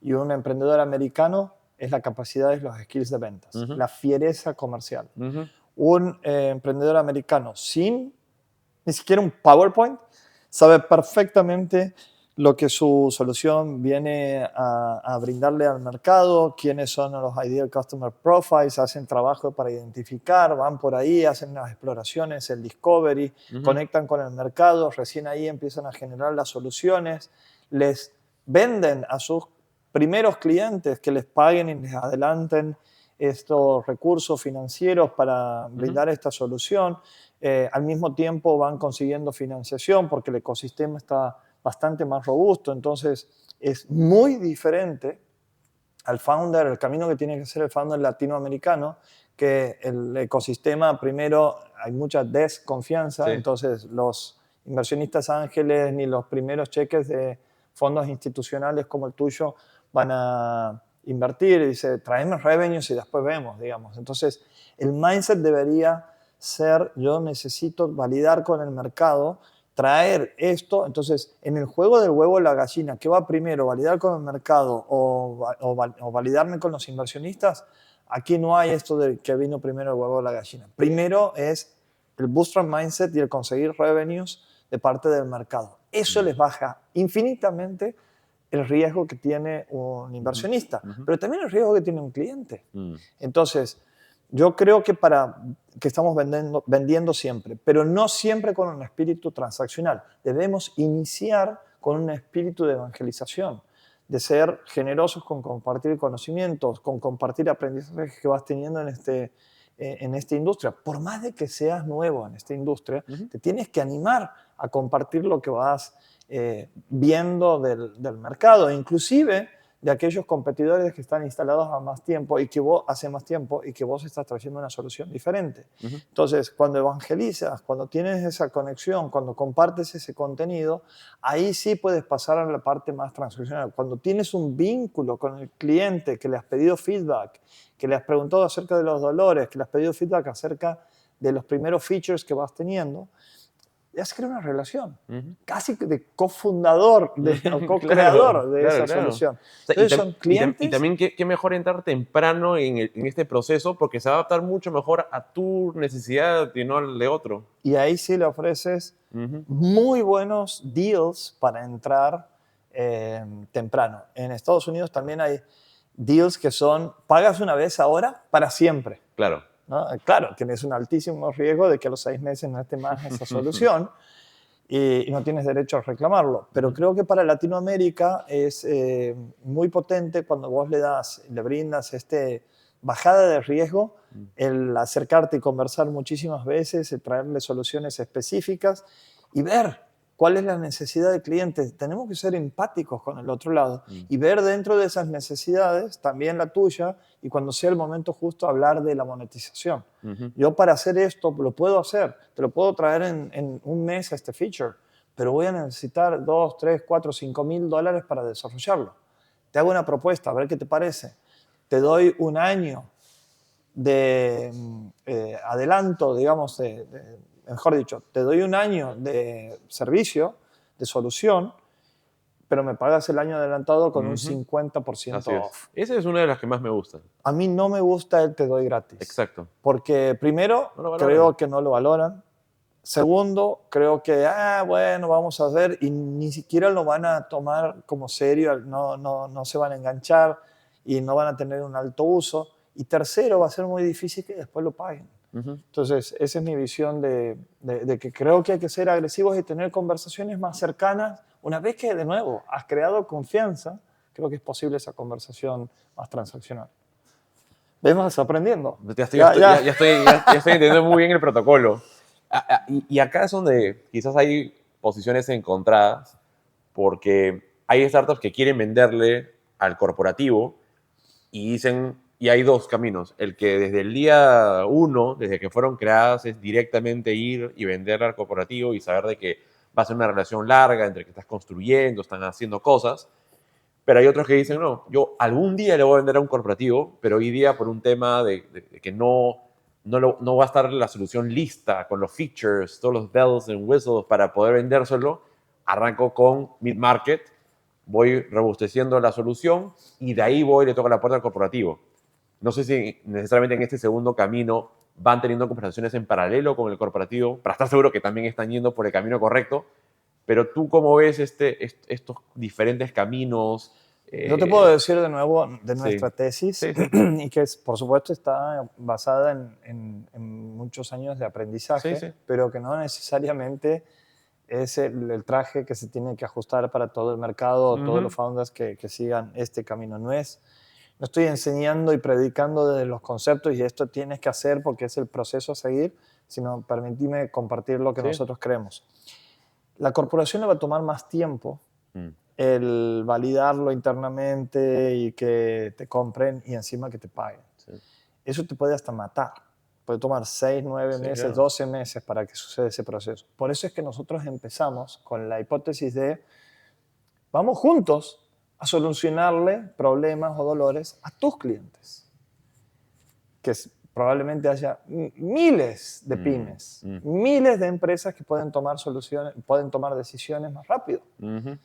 y un emprendedor americano es la capacidad de los skills de ventas, la fiereza comercial. Un emprendedor americano sin ni siquiera un PowerPoint sabe perfectamente lo que su solución viene a brindarle al mercado, quiénes son los ideal customer profiles, hacen trabajo para identificar, van por ahí, hacen las exploraciones, el discovery, conectan con el mercado, recién ahí empiezan a generar las soluciones, les venden a sus primeros clientes que les paguen y les adelanten estos recursos financieros para brindar esta solución. Al mismo tiempo van consiguiendo financiación porque el ecosistema está bastante más robusto, entonces es muy diferente al founder, el camino que tiene que hacer el founder latinoamericano, que el ecosistema, primero hay mucha desconfianza, Sí. entonces los inversionistas ángeles ni los primeros cheques de fondos institucionales como el tuyo van a invertir y dice, traeme revenues y después vemos, digamos. Entonces, el mindset debería ser, yo necesito validar con el mercado, traer esto, entonces en el juego del huevo y la gallina, ¿qué va primero? ¿Validar con el mercado o validarme con los inversionistas? Aquí no hay esto de que vino primero el huevo o la gallina. Primero es el bootstrap mindset y el conseguir revenues de parte del mercado. Eso les baja infinitamente el riesgo que tiene un inversionista, pero también el riesgo que tiene un cliente. Entonces, yo creo que estamos vendiendo siempre, pero no siempre con un espíritu transaccional. Debemos iniciar con un espíritu de evangelización, de ser generosos con compartir conocimientos, con compartir aprendizajes que vas teniendo en esta industria. Por más de que seas nuevo en esta industria, te tienes que animar a compartir lo que vas viendo del mercado, inclusive de aquellos competidores que están instalados hace más tiempo y que vos estás trayendo una solución diferente. Entonces, cuando evangelizas, cuando tienes esa conexión, cuando compartes ese contenido, ahí sí puedes pasar a la parte más transaccional. Cuando tienes un vínculo con el cliente, que le has pedido feedback, que le has preguntado acerca de los dolores, que le has pedido feedback acerca de los primeros features que vas teniendo, ya se crea una relación, casi de cofundador o co-creador de esa solución. O sea, Entonces son clientes. y también qué mejor entrar temprano en este proceso porque se va a adaptar mucho mejor a tu necesidad y no al de otro. Y ahí sí le ofreces muy buenos deals para entrar temprano. En Estados Unidos también hay deals que son, pagas una vez ahora para siempre. Claro. ¿No? Claro, tienes un altísimo riesgo de que a los 6 meses no esté más esa solución y no tienes derecho a reclamarlo. Pero creo que para Latinoamérica es muy potente cuando vos le brindas bajada de riesgo, el acercarte y conversar muchísimas veces, el traerle soluciones específicas y ver cuál es la necesidad del cliente. Tenemos que ser empáticos con el otro lado y ver dentro de esas necesidades también la tuya y cuando sea el momento justo hablar de la monetización. Yo para hacer esto lo puedo hacer, te lo puedo traer en un mes este feature, pero voy a necesitar 2, 3, 4, 5 mil dólares para desarrollarlo. Te hago una propuesta, a ver qué te parece. Te doy un año de adelanto, digamos, mejor dicho, te doy un año de servicio, de solución, pero me pagas el año adelantado con un 50% Así es. off. Esa es una de las que más me gusta. A mí no me gusta el te doy gratis. Exacto. Porque primero, No lo valoran. creo que no lo valoran. Segundo, creo que, bueno, vamos a ver, y ni siquiera lo van a tomar como serio, no se van a enganchar y no van a tener un alto uso. Y tercero, va a ser muy difícil que después lo paguen. Entonces, esa es mi visión de que creo que hay que ser agresivos y tener conversaciones más cercanas. Una vez que, de nuevo, has creado confianza, creo que es posible esa conversación más transaccional. Vamos aprendiendo. Ya estoy entendiendo muy bien el protocolo. Y acá es donde quizás hay posiciones encontradas, porque hay startups que quieren venderle al corporativo y dicen, y hay dos caminos. El que desde el día uno, desde que fueron creadas, es directamente ir y venderle al corporativo y saber de que va a ser una relación larga entre que estás construyendo, están haciendo cosas. Pero hay otros que dicen, no, yo algún día le voy a vender a un corporativo, pero hoy día por un tema de que no va a estar la solución lista con los features, todos los bells and whistles para poder vendérselo, arranco con mid-market, voy robusteciendo la solución y de ahí voy y le toco la puerta al corporativo. No sé si necesariamente en este segundo camino van teniendo conversaciones en paralelo con el corporativo para estar seguro que también están yendo por el camino correcto, Pero tú, ¿cómo ves estos diferentes caminos? Yo te puedo decir de nuevo de Sí. nuestra tesis, Sí, sí. y que por supuesto está basada en muchos años de aprendizaje, Sí, sí. pero que no necesariamente es el traje que se tiene que ajustar para todo el mercado, todos los founders que sigan este camino. No estoy enseñando y predicando de los conceptos y esto tienes que hacer porque es el proceso a seguir, sino permitime compartir lo que Sí. nosotros creemos. La corporación le va a tomar más tiempo Mm. el validarlo internamente y que te compren y encima que te paguen. Sí. Eso te puede hasta matar. Puede tomar 6, 9 Sí, meses, claro. 12 meses para que suceda ese proceso. Por eso es que nosotros empezamos con la hipótesis de vamos juntos a solucionarle problemas o dolores a tus clientes. Que probablemente haya miles de pymes, miles de empresas que pueden tomar decisiones más rápido. Ujú.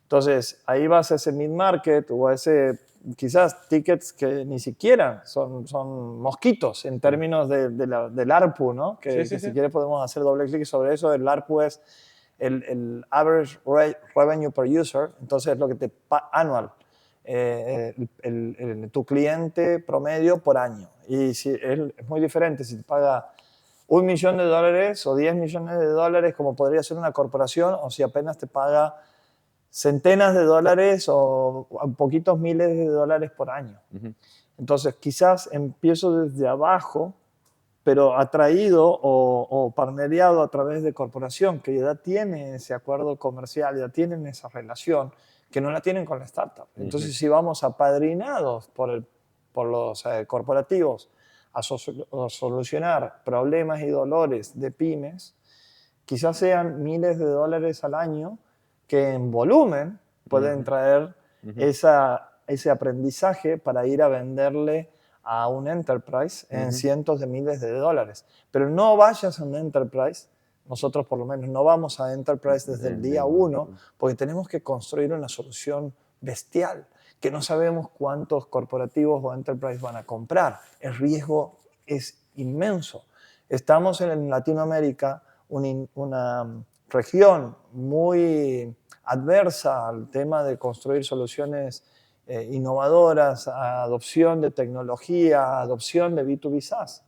Entonces, ahí vas a ese mid-market o a ese, quizás tickets que ni siquiera son mosquitos en términos del ARPU, ¿no? Que Sí. si quieres podemos hacer doble clic sobre eso. El ARPU es el Average Revenue Per User, entonces es lo que te anual, tu cliente promedio por año. Y si, es muy diferente si te paga $1 millón o 10 millones de dólares, como podría ser una corporación, o si apenas te paga centenas de dólares o poquitos miles de dólares por año. Ujú. Entonces, quizás empiezo desde abajo, pero atraído o partnereado a través de corporación que ya tiene ese acuerdo comercial, ya tienen esa relación, que no la tienen con la startup. Entonces, si vamos apadrinados por los corporativos a solucionar problemas y dolores de pymes, quizás sean miles de dólares al año que en volumen pueden traer ese aprendizaje para ir a venderle a un enterprise en cientos de miles de dólares. Pero no vayas a un enterprise, nosotros por lo menos no vamos a enterprise desde el día uno, porque tenemos que construir una solución bestial, que no sabemos cuántos corporativos o enterprise van a comprar. El riesgo es inmenso. Estamos en Latinoamérica, una región muy adversa al tema de construir soluciones innovadoras, a adopción de tecnología, a adopción de B2B SaaS.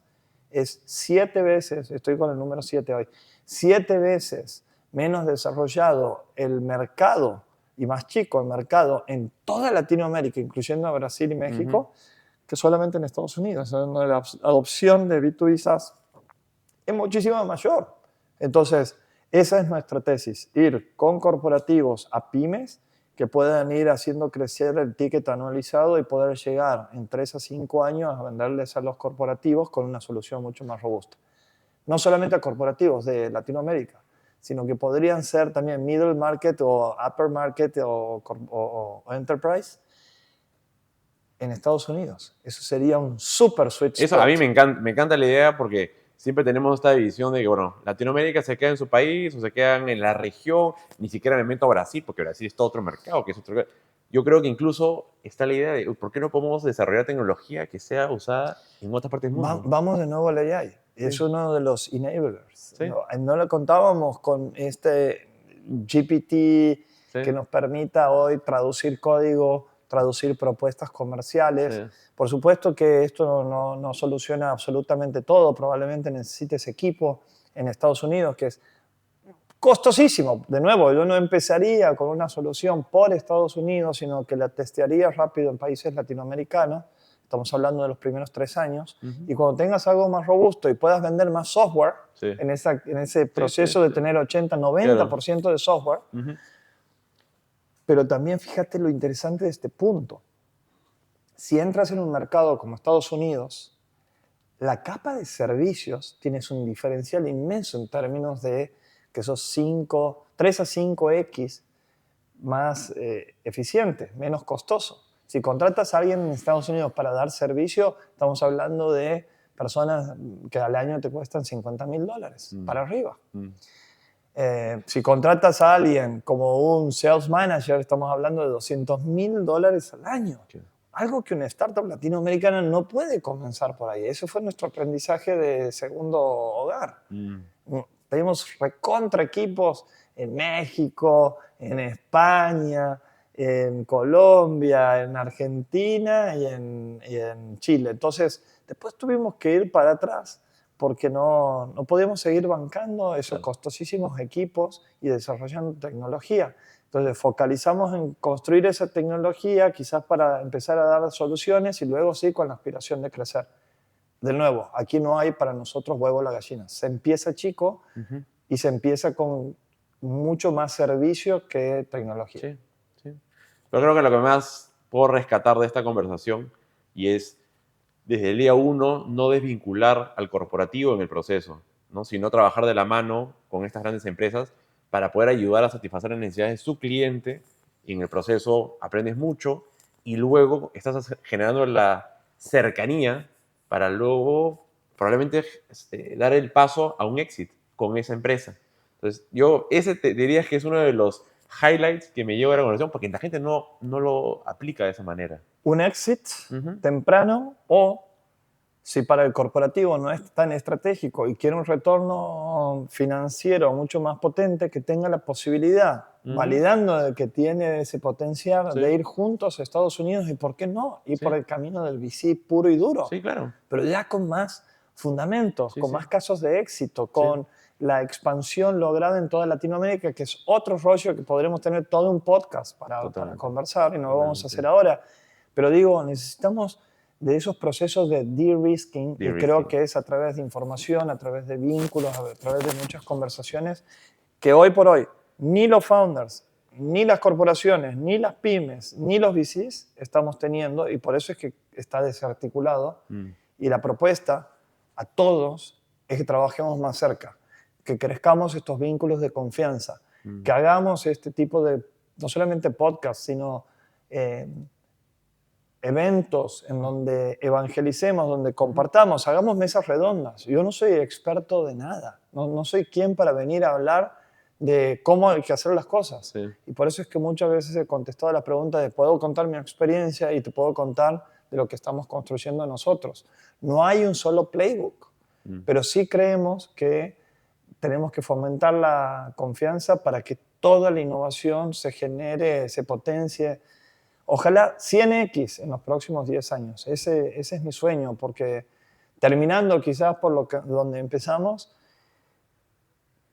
Es 7 veces, estoy con el número 7 hoy, 7 veces menos desarrollado el mercado y más chico el mercado en toda Latinoamérica, incluyendo a Brasil y México, que solamente en Estados Unidos. La adopción de B2B SaaS es muchísimo mayor. Entonces, esa es nuestra tesis, ir con corporativos a pymes que puedan ir haciendo crecer el ticket anualizado y poder llegar en 3 a 5 años a venderles a los corporativos con una solución mucho más robusta. No solamente a corporativos de Latinoamérica, sino que podrían ser también middle market o upper market o enterprise en Estados Unidos. Eso sería un super sweet spot. Eso a mí me encanta la idea porque siempre tenemos esta división de que, bueno, Latinoamérica se queda en su país o se quedan en la región, ni siquiera me meto a Brasil porque Brasil es todo otro mercado, que es otro... Yo creo que incluso está la idea de por qué no podemos desarrollar tecnología que sea usada en otras partes del mundo. Vamos de nuevo a la AI. Sí. Es uno de los enablers. Sí. No lo contábamos con este GPT que nos permita hoy traducir código, traducir propuestas comerciales. Sí. Por supuesto que esto no soluciona absolutamente todo. Probablemente necesites equipo en Estados Unidos, que es costosísimo. De nuevo, yo no empezaría con una solución por Estados Unidos, sino que la testearía rápido en países latinoamericanos. Estamos hablando de los primeros 3 años. Y cuando tengas algo más robusto y puedas vender más software, en ese proceso de tener 80, 90% de software. Pero también fíjate lo interesante de este punto. Si entras en un mercado como Estados Unidos, la capa de servicios tienes un diferencial inmenso en términos de que esos 3 a 5x más eficiente, menos costoso. Si contratas a alguien en Estados Unidos para dar servicio, estamos hablando de personas que al año te cuestan $50,000 para arriba. Si contratas a alguien como un sales manager, estamos hablando de $200,000 al año. Algo que una startup latinoamericana no puede comenzar por ahí. Eso fue nuestro aprendizaje de segundo hogar. Tenemos recontra equipos en México, en España, en Colombia, en Argentina y en Chile. Entonces, después tuvimos que ir para atrás porque no podíamos seguir bancando esos costosísimos equipos y desarrollando tecnología. Entonces, focalizamos en construir esa tecnología quizás para empezar a dar soluciones y luego sí con la aspiración de crecer. De nuevo, aquí no hay para nosotros huevo a la gallina. Se empieza chico y se empieza con mucho más servicio que tecnología. Sí, sí. Pero creo que lo que más puedo rescatar de esta conversación y es desde el día uno no desvincular al corporativo en el proceso, ¿no? Sino trabajar de la mano con estas grandes empresas para poder ayudar a satisfacer las necesidades de su cliente y en el proceso aprendes mucho y luego estás generando la cercanía para luego probablemente dar el paso a un exit con esa empresa. Entonces, yo ese te diría que es uno de los highlights que me lleva a la conversación porque la gente no lo aplica de esa manera. Un exit temprano o si para el corporativo no es tan estratégico y quiere un retorno financiero mucho más potente, que tenga la posibilidad, validando de que tiene ese potencial, de ir juntos a Estados Unidos y, ¿por qué no?, ir por el camino del VC puro y duro. Sí, claro. Pero ya con más fundamentos, con más casos de éxito, con la expansión lograda en toda Latinoamérica, que es otro rollo que podremos tener todo un podcast para conversar y no lo vamos a hacer ahora. Pero digo, necesitamos de esos procesos de de-risking, y creo que es a través de información, a través de vínculos, a través de muchas conversaciones, que hoy por hoy ni los founders, ni las corporaciones, ni las pymes, ni los VCs estamos teniendo, y por eso es que está desarticulado. Y la propuesta a todos es que trabajemos más cerca, que crezcamos estos vínculos de confianza, que hagamos este tipo de, no solamente podcast, sino eventos en donde evangelicemos, donde compartamos, hagamos mesas redondas. Yo no soy experto de nada, no soy quien para venir a hablar de cómo hay que hacer las cosas. Y por eso es que muchas veces he contestado a la pregunta de puedo contar mi experiencia y te puedo contar de lo que estamos construyendo nosotros. No hay un solo playbook, pero sí creemos que tenemos que fomentar la confianza para que toda la innovación se genere, se potencie. Ojalá 100x en los próximos 10 años. Ese es mi sueño, porque terminando quizás por donde empezamos,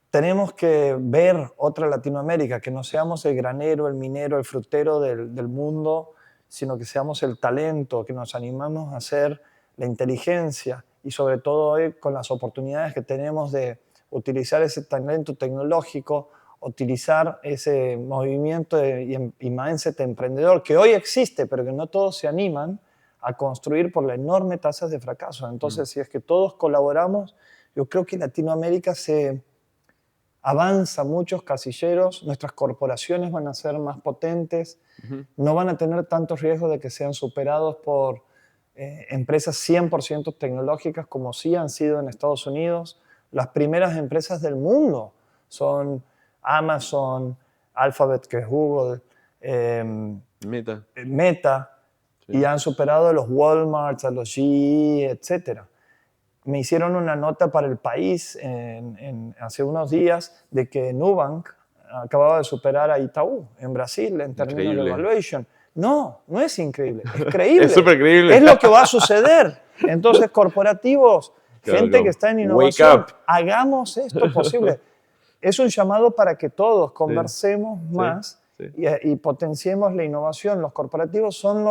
tenemos que ver otra Latinoamérica, que no seamos el granero, el minero, el frutero del mundo, sino que seamos el talento, que nos animamos a hacer la inteligencia y sobre todo hoy con las oportunidades que tenemos de utilizar ese talento tecnológico, utilizar ese movimiento y mindset emprendedor que hoy existe, pero que no todos se animan a construir por la enorme tasa de fracaso. Entonces, si es que todos colaboramos, yo creo que Latinoamérica se avanza muchos casilleros, nuestras corporaciones van a ser más potentes, no van a tener tantos riesgos de que sean superados por empresas 100% tecnológicas como sí han sido en Estados Unidos. Las primeras empresas del mundo son Amazon, Alphabet, que es Google, Meta y han superado a los Walmart, a los GE, etc. Me hicieron una nota para El País hace unos días de que Nubank acababa de superar a Itaú en Brasil en términos de valuation. No es increíble, es creíble. Es súper creíble. Es lo que va a suceder. Entonces, corporativos, gente que está en innovación, hagamos esto posible. Es un llamado para que todos conversemos más y potenciemos la innovación. Los corporativos son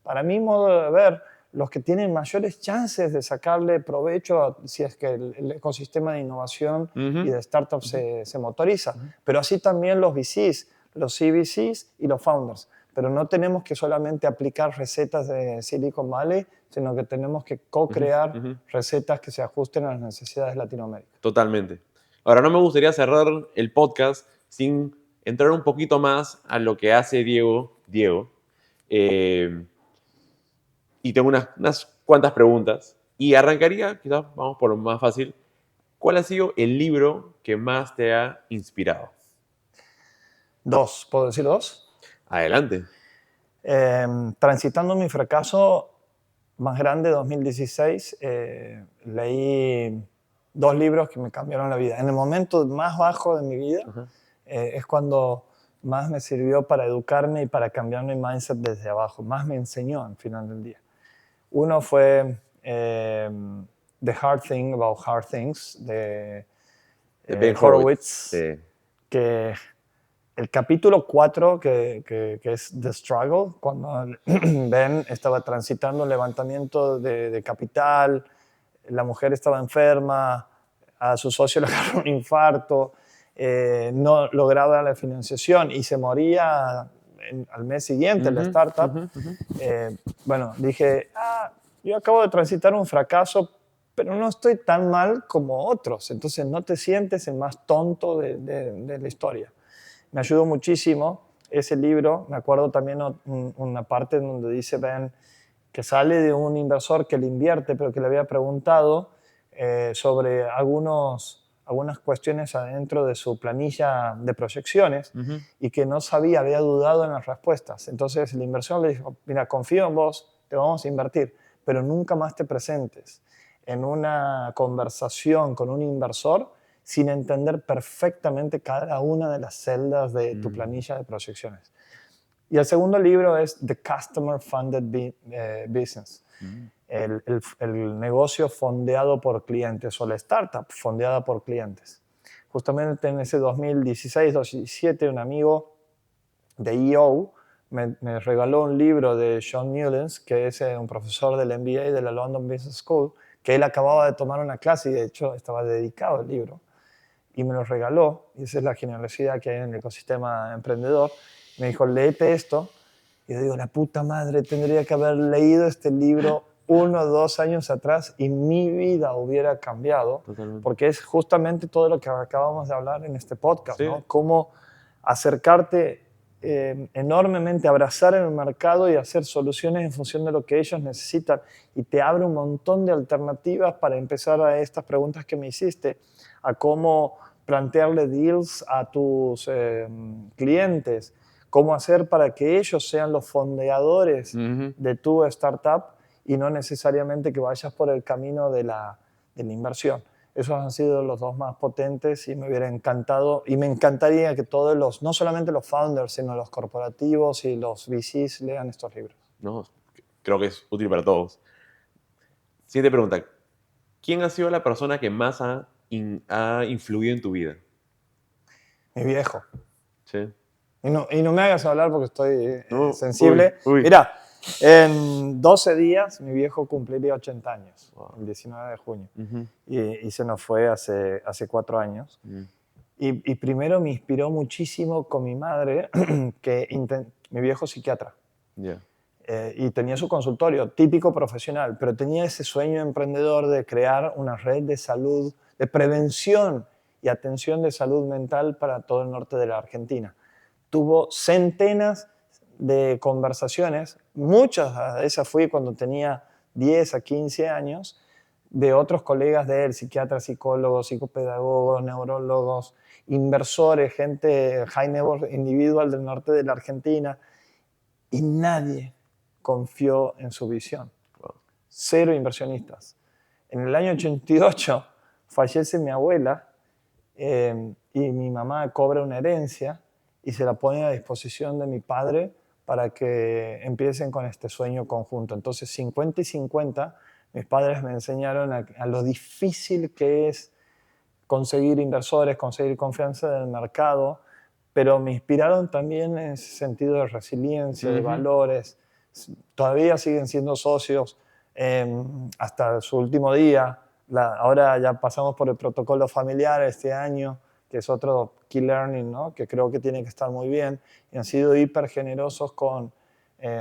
para mi modo de ver, los que tienen mayores chances de sacarle provecho si es que el ecosistema de innovación y de startups se motoriza. Pero así también los VCs, los CVCs y los founders. Pero no tenemos que solamente aplicar recetas de Silicon Valley, sino que tenemos que co-crear recetas que se ajusten a las necesidades de Latinoamérica. Totalmente. Ahora, no me gustaría cerrar el podcast sin entrar un poquito más a lo que hace Diego. Y tengo unas cuantas preguntas. Y arrancaría, quizás vamos por lo más fácil. ¿Cuál ha sido el libro que más te ha inspirado? 2, ¿puedo decir 2? Adelante. Transitando mi fracaso más grande, 2016, leí 2 libros que me cambiaron la vida. En el momento más bajo de mi vida es cuando más me sirvió para educarme y para cambiar mi mindset desde abajo. Más me enseñó al final del día. Uno fue The Hard Thing About Hard Things de Ben Horowitz, Sí. que el capítulo 4, que es The Struggle, cuando Ben estaba transitando un levantamiento de capital, la mujer estaba enferma, a su socio le agarró un infarto, no lograba la financiación y se moría al mes siguiente la startup. Bueno, dije, yo acabo de transitar un fracaso, pero no estoy tan mal como otros, entonces no te sientes el más tonto de la historia. Me ayudó muchísimo ese libro. Me acuerdo también una parte donde dice Ben que sale de un inversor que le invierte, pero que le había preguntado sobre algunas cuestiones adentro de su planilla de proyecciones y que no sabía, había dudado en las respuestas. Entonces el inversor le dijo, mira, confío en vos, te vamos a invertir, pero nunca más te presentes en una conversación con un inversor sin entender perfectamente cada una de las celdas de tu planilla de proyecciones. Y el segundo libro es The Customer Funded Business, el negocio fondeado por clientes o la startup fondeada por clientes. Justamente en ese 2016-2017 un amigo de EO me regaló un libro de John Newlands, que es un profesor del MBA de la London Business School, que él acababa de tomar una clase y de hecho estaba dedicado al libro. Y me lo regaló, y esa es la generosidad que hay en el ecosistema emprendedor. Me dijo, léete esto. Y yo digo, la puta madre, tendría que haber leído este libro 1 o 2 años atrás y mi vida hubiera cambiado. Totalmente. Porque es justamente todo lo que acabamos de hablar en este podcast, Sí. ¿no? Cómo acercarte enormemente, abrazar el mercado y hacer soluciones en función de lo que ellos necesitan. Y te abre un montón de alternativas para empezar a estas preguntas que me hiciste, a cómo plantearle deals a tus clientes, cómo hacer para que ellos sean los fondeadores de tu startup y no necesariamente que vayas por el camino de la inversión. Esos han sido los 2 más potentes y me hubiera encantado y me encantaría que todos los, no solamente los founders, sino los corporativos y los VCs lean estos libros. No, creo que es útil para todos. Siguiente pregunta. ¿Quién ha sido la persona que más ha influido en tu vida? Mi viejo. Sí. Y no me hagas hablar porque estoy No, sensible. uy. Mira, en 12 días mi viejo cumpliría 80 años, el 19 de junio. Y se nos fue hace 4 años. Y primero me inspiró muchísimo con mi madre, mi viejo psiquiatra. Yeah. Y tenía su consultorio, típico profesional, pero tenía ese sueño emprendedor de crear una red de salud, de prevención y atención de salud mental para todo el norte de la Argentina. Tuvo centenas de conversaciones, muchas de esas fui cuando tenía 10 a 15 años, de otros colegas de él, psiquiatras, psicólogos, psicopedagogos, neurólogos, inversores, gente high net worth individual del norte de la Argentina, y nadie confió en su visión. 0 inversionistas. En el año 88 fallece mi abuela y mi mamá cobra una herencia y se la pone a disposición de mi padre para que empiecen con este sueño conjunto. Entonces, 50 y 50, mis padres me enseñaron a lo difícil que es conseguir inversores, conseguir confianza del mercado, pero me inspiraron también en ese sentido de resiliencia, de valores. Todavía siguen siendo socios hasta su último día. Ahora ya pasamos por el protocolo familiar este año, que es otro key learning, ¿no? Que creo que tiene que estar muy bien. Y han sido hiper generosos con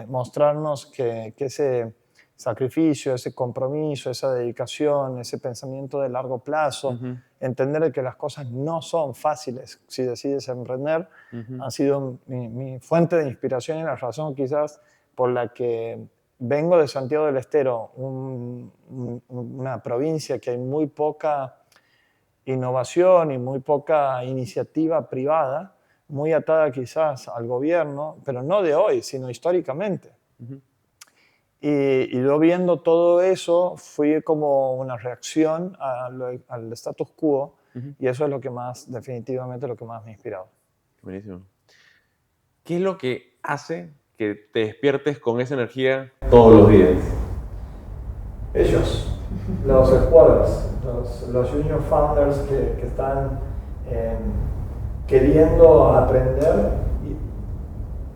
mostrarnos que ese sacrificio, ese compromiso, esa dedicación, ese pensamiento de largo plazo, entender que las cosas no son fáciles si decides emprender, han sido mi fuente de inspiración y la razón quizás por la que vengo de Santiago del Estero, una provincia que hay muy poca innovación y muy poca iniciativa privada, muy atada quizás al gobierno, pero no de hoy, sino históricamente. Y yo viendo todo eso, fui como una reacción al status quo, y eso es lo que más, definitivamente, lo que más me ha inspirado. Buenísimo. ¿Qué es lo que hace que te despiertes con esa energía todos los días? Ellos, los squatters, los junior founders que están queriendo aprender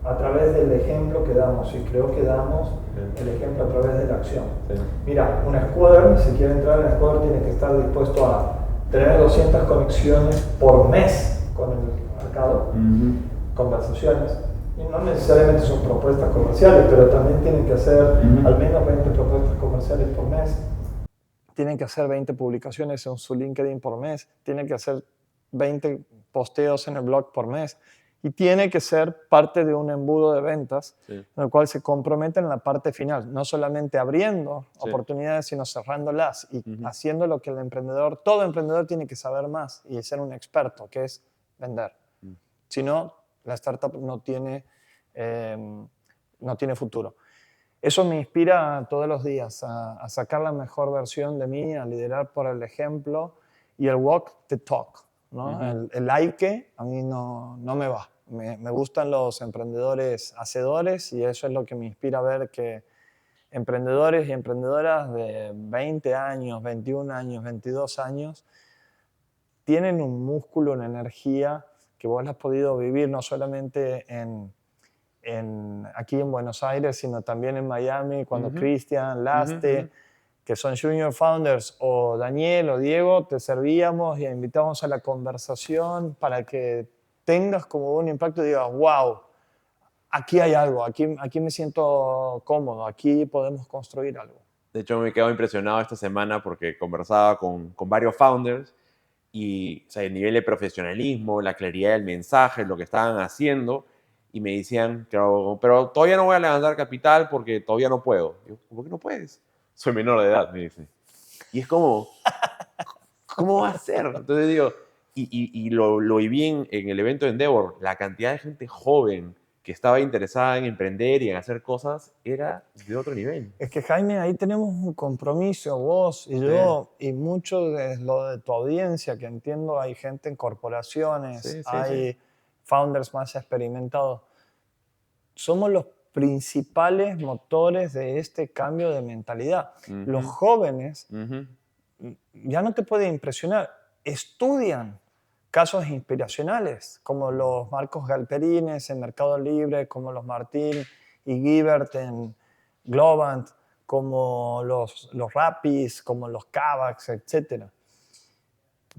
a través del ejemplo que damos, y creo que damos el ejemplo a través de la acción. Sí. Mira, un squatter, si quiere entrar en un squatter, tiene que estar dispuesto a tener 200 conexiones por mes con el mercado, conversaciones. Y no necesariamente son propuestas comerciales, pero también tienen que hacer al menos 20 propuestas comerciales por mes. Tienen que hacer 20 publicaciones en su LinkedIn por mes. Tienen que hacer 20 posteos en el blog por mes. Y tiene que ser parte de un embudo de ventas, en el cual se comprometen en la parte final, no solamente abriendo oportunidades, sino cerrándolas y haciendo lo que el emprendedor, todo emprendedor tiene que saber más y ser un experto, que es vender. Si no, la startup no tiene futuro. Eso me inspira todos los días a sacar la mejor versión de mí, a liderar por el ejemplo y el walk the talk, ¿no? El like a mí no me va. Me gustan los emprendedores hacedores, y eso es lo que me inspira a ver que emprendedores y emprendedoras de 20 años, 21 años, 22 años tienen un músculo, una energía que vos la has podido vivir no solamente aquí en Buenos Aires, sino también en Miami, cuando Cristian, Laste, que son junior founders, o Daniel o Diego, te servíamos y invitamos a la conversación para que tengas como un impacto y digas, wow, aquí hay algo, aquí me siento cómodo, aquí podemos construir algo. De hecho, me he quedado impresionado esta semana porque conversaba con varios founders y, o sea, el nivel de profesionalismo, la claridad del mensaje, lo que estaban haciendo, y me decían, pero todavía no voy a levantar capital porque todavía no puedo. Yo, ¿por qué no puedes? Soy menor de edad, me dice. Y es como, ¿cómo va a ser? Entonces digo, y lo viví en el evento de Endeavor, la cantidad de gente joven que estaba interesada en emprender y en hacer cosas era de otro nivel. Es que, Jaime, ahí tenemos un compromiso, vos y yo, y mucho de lo de tu audiencia, que entiendo, hay gente en corporaciones, hay founders más experimentados. Somos los principales motores de este cambio de mentalidad. Los jóvenes ya no te pueden impresionar, estudian casos inspiracionales, como los Marcos Galperines en Mercado Libre, como los Martín y Guibert en Globant, como los Rapis, como los Kavax, etc.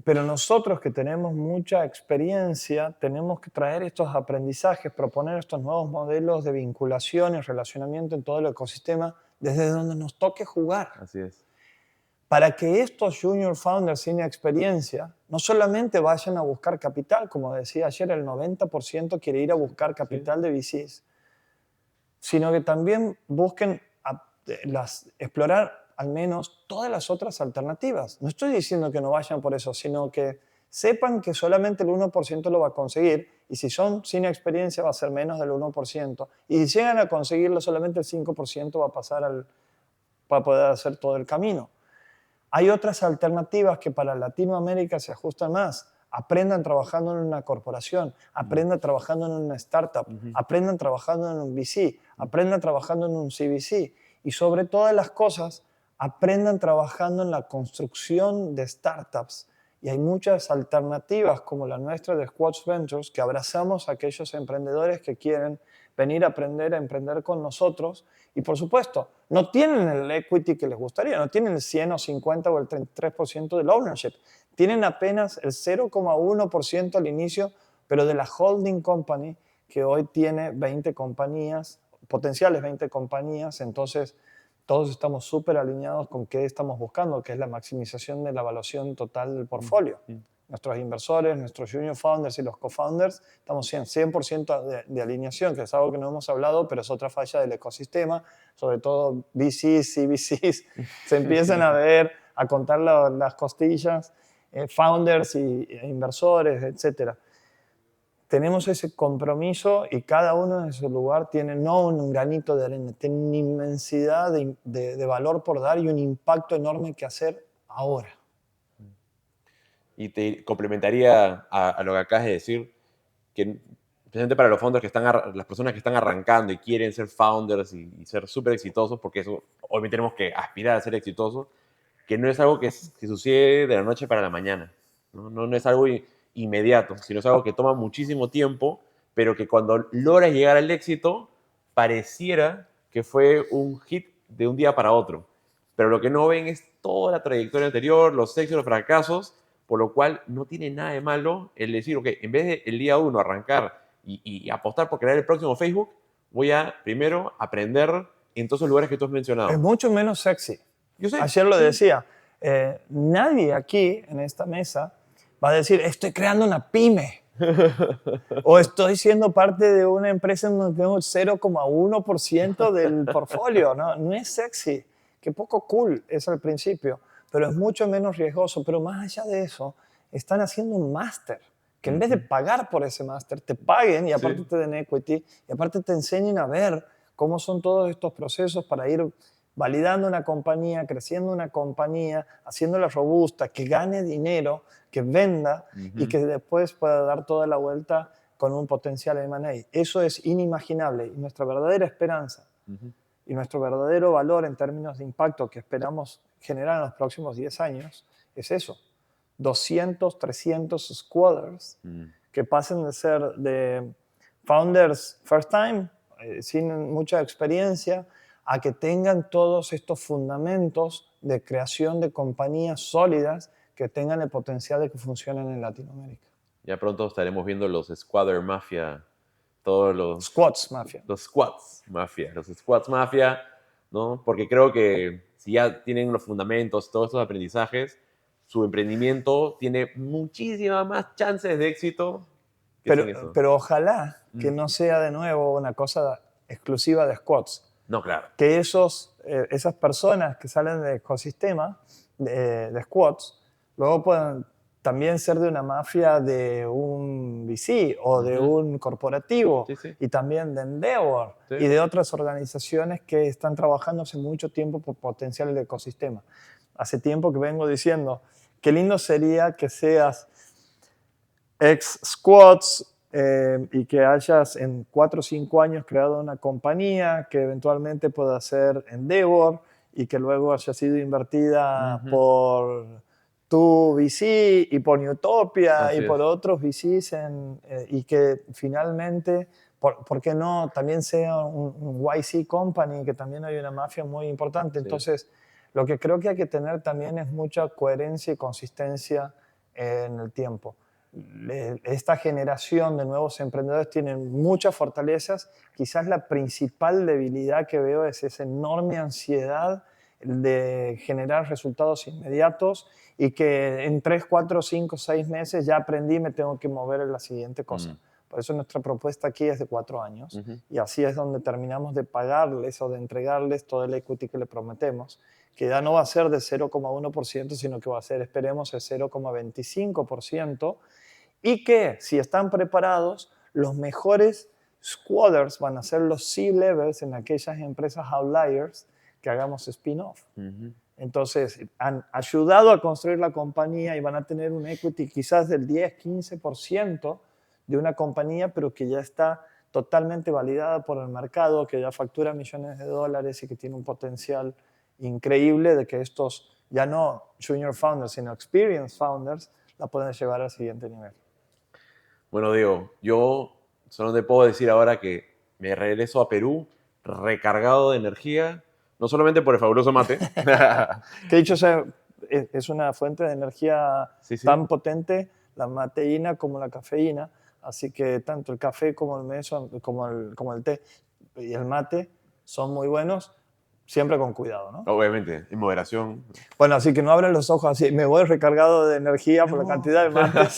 Pero nosotros que tenemos mucha experiencia, tenemos que traer estos aprendizajes, proponer estos nuevos modelos de vinculación y relacionamiento en todo el ecosistema desde donde nos toque jugar. Así es. Para que estos junior founders sin experiencia no solamente vayan a buscar capital, como decía ayer, el 90% quiere ir a buscar capital de VCs, sino que también busquen explorar al menos todas las otras alternativas. No estoy diciendo que no vayan por eso, sino que sepan que solamente el 1% lo va a conseguir, y si son sin experiencia va a ser menos del 1%, y si llegan a conseguirlo solamente el 5% va a pasar para poder hacer todo el camino. Hay otras alternativas que para Latinoamérica se ajustan más. Aprendan trabajando en una corporación, aprendan trabajando en una startup, aprendan trabajando en un VC, aprendan trabajando en un CVC, y sobre todas las cosas, aprendan trabajando en la construcción de startups. Y hay muchas alternativas como la nuestra de Squatch Ventures, que abrazamos a aquellos emprendedores que quieren venir a aprender a emprender con nosotros. Y por supuesto, no tienen el equity que les gustaría, no tienen el 100 o 50 o el 33% del ownership. Tienen apenas el 0,1% al inicio, pero de la holding company, que hoy tiene 20 compañías, potenciales 20 compañías. Entonces, todos estamos súper alineados con qué estamos buscando, que es la maximización de la evaluación total del portfolio. Nuestros inversores, nuestros junior founders y los co-founders, estamos 100% de alineación, que es algo que no hemos hablado, pero es otra falla del ecosistema. Sobre todo VCs, CVCs, se empiezan a ver, a contar las costillas, founders e inversores, etc. tenemos ese compromiso y cada uno en su lugar tiene no un granito de arena, tiene una inmensidad de valor por dar y un impacto enorme que hacer ahora. Y te complementaría a lo que acabas de decir, que especialmente para los founders que están, las personas que están arrancando y quieren ser founders y ser súper exitosos, porque eso, obviamente tenemos que aspirar a ser exitosos, que no es algo que sucede de la noche para la mañana, no es algo inmediato, sino es algo que toma muchísimo tiempo, pero que cuando logras llegar al éxito, pareciera que fue un hit de un día para otro. Pero lo que no ven es toda la trayectoria anterior, los éxitos, los fracasos, por lo cual no tiene nada de malo el decir, ok, en vez de el día uno arrancar y apostar por crear el próximo Facebook, voy a primero aprender en todos los lugares que tú has mencionado. Es mucho menos sexy. Yo sé. Ayer lo decía, nadie aquí en esta mesa va a decir, estoy creando una pyme. O estoy siendo parte de una empresa en donde tengo 0,1% del portfolio. No es sexy. Qué poco cool es al principio, pero es mucho menos riesgoso. Pero más allá de eso, están haciendo un máster. Que en vez de pagar por ese máster, te paguen y aparte te den equity y aparte te enseñen a ver cómo son todos estos procesos para ir validando una compañía, creciendo una compañía, haciéndola robusta, que gane dinero, que venda y que después pueda dar toda la vuelta con un potencial M&A. Eso es inimaginable y nuestra verdadera esperanza y nuestro verdadero valor en términos de impacto que esperamos generar en los próximos 10 años es eso. 200, 300 squatters que pasen de ser de founders first time, sin mucha experiencia, a que tengan todos estos fundamentos de creación de compañías sólidas que tengan el potencial de que funcionen en Latinoamérica. Ya pronto estaremos viendo los Squatter Mafia, todos los... Squats Mafia. Los Squats Mafia, ¿no? Porque creo que si ya tienen los fundamentos, todos estos aprendizajes, su emprendimiento tiene muchísimas más chances de éxito que sin eso. Pero ojalá que no sea de nuevo una cosa exclusiva de squats. No, claro. Que esas personas que salen del ecosistema de squats luego puedan también ser de una mafia de un VC o de un corporativo y también de Endeavor y de otras organizaciones que están trabajando hace mucho tiempo por potenciar el ecosistema. Hace tiempo que vengo diciendo, qué lindo sería que seas ex-squats y que hayas en 4 o 5 años creado una compañía que eventualmente pueda ser Endeavor y que luego haya sido invertida por tu VC y por Newtopia y por otros VCs y que finalmente, ¿por qué no? También sea un YC company, que también hay una mafia muy importante. Entonces, lo que creo que hay que tener también es mucha coherencia y consistencia en el tiempo. Esta generación de nuevos emprendedores tienen muchas fortalezas. Quizás la principal debilidad que veo es esa enorme ansiedad de generar resultados inmediatos y que en 3, 4, 5, 6 meses ya aprendí y me tengo que mover a la siguiente cosa. Por eso nuestra propuesta aquí es de 4 años y así es donde terminamos de pagarles o de entregarles todo el equity que le prometemos, que ya no va a ser de 0,1%, sino que va a ser, esperemos, el 0,25%, y que si están preparados, los mejores squatters van a ser los C-levels en aquellas empresas outliers que hagamos spin-off. Entonces, han ayudado a construir la compañía y van a tener un equity quizás del 10-15% de una compañía, pero que ya está totalmente validada por el mercado, que ya factura millones de dólares y que tiene un potencial increíble de que estos, ya no junior founders, sino experienced founders, la pueden llevar al siguiente nivel. Bueno, Diego, yo solo te puedo decir ahora que me regreso a Perú recargado de energía, no solamente por el fabuloso mate. Que dicho sea, es una fuente de energía tan potente, la mateína como la cafeína, así que tanto el café como el meso, como el té y el mate son muy buenos, siempre con cuidado, ¿no? Obviamente, en moderación. Bueno, así que no abren los ojos así, me voy recargado de energía por la cantidad de mates.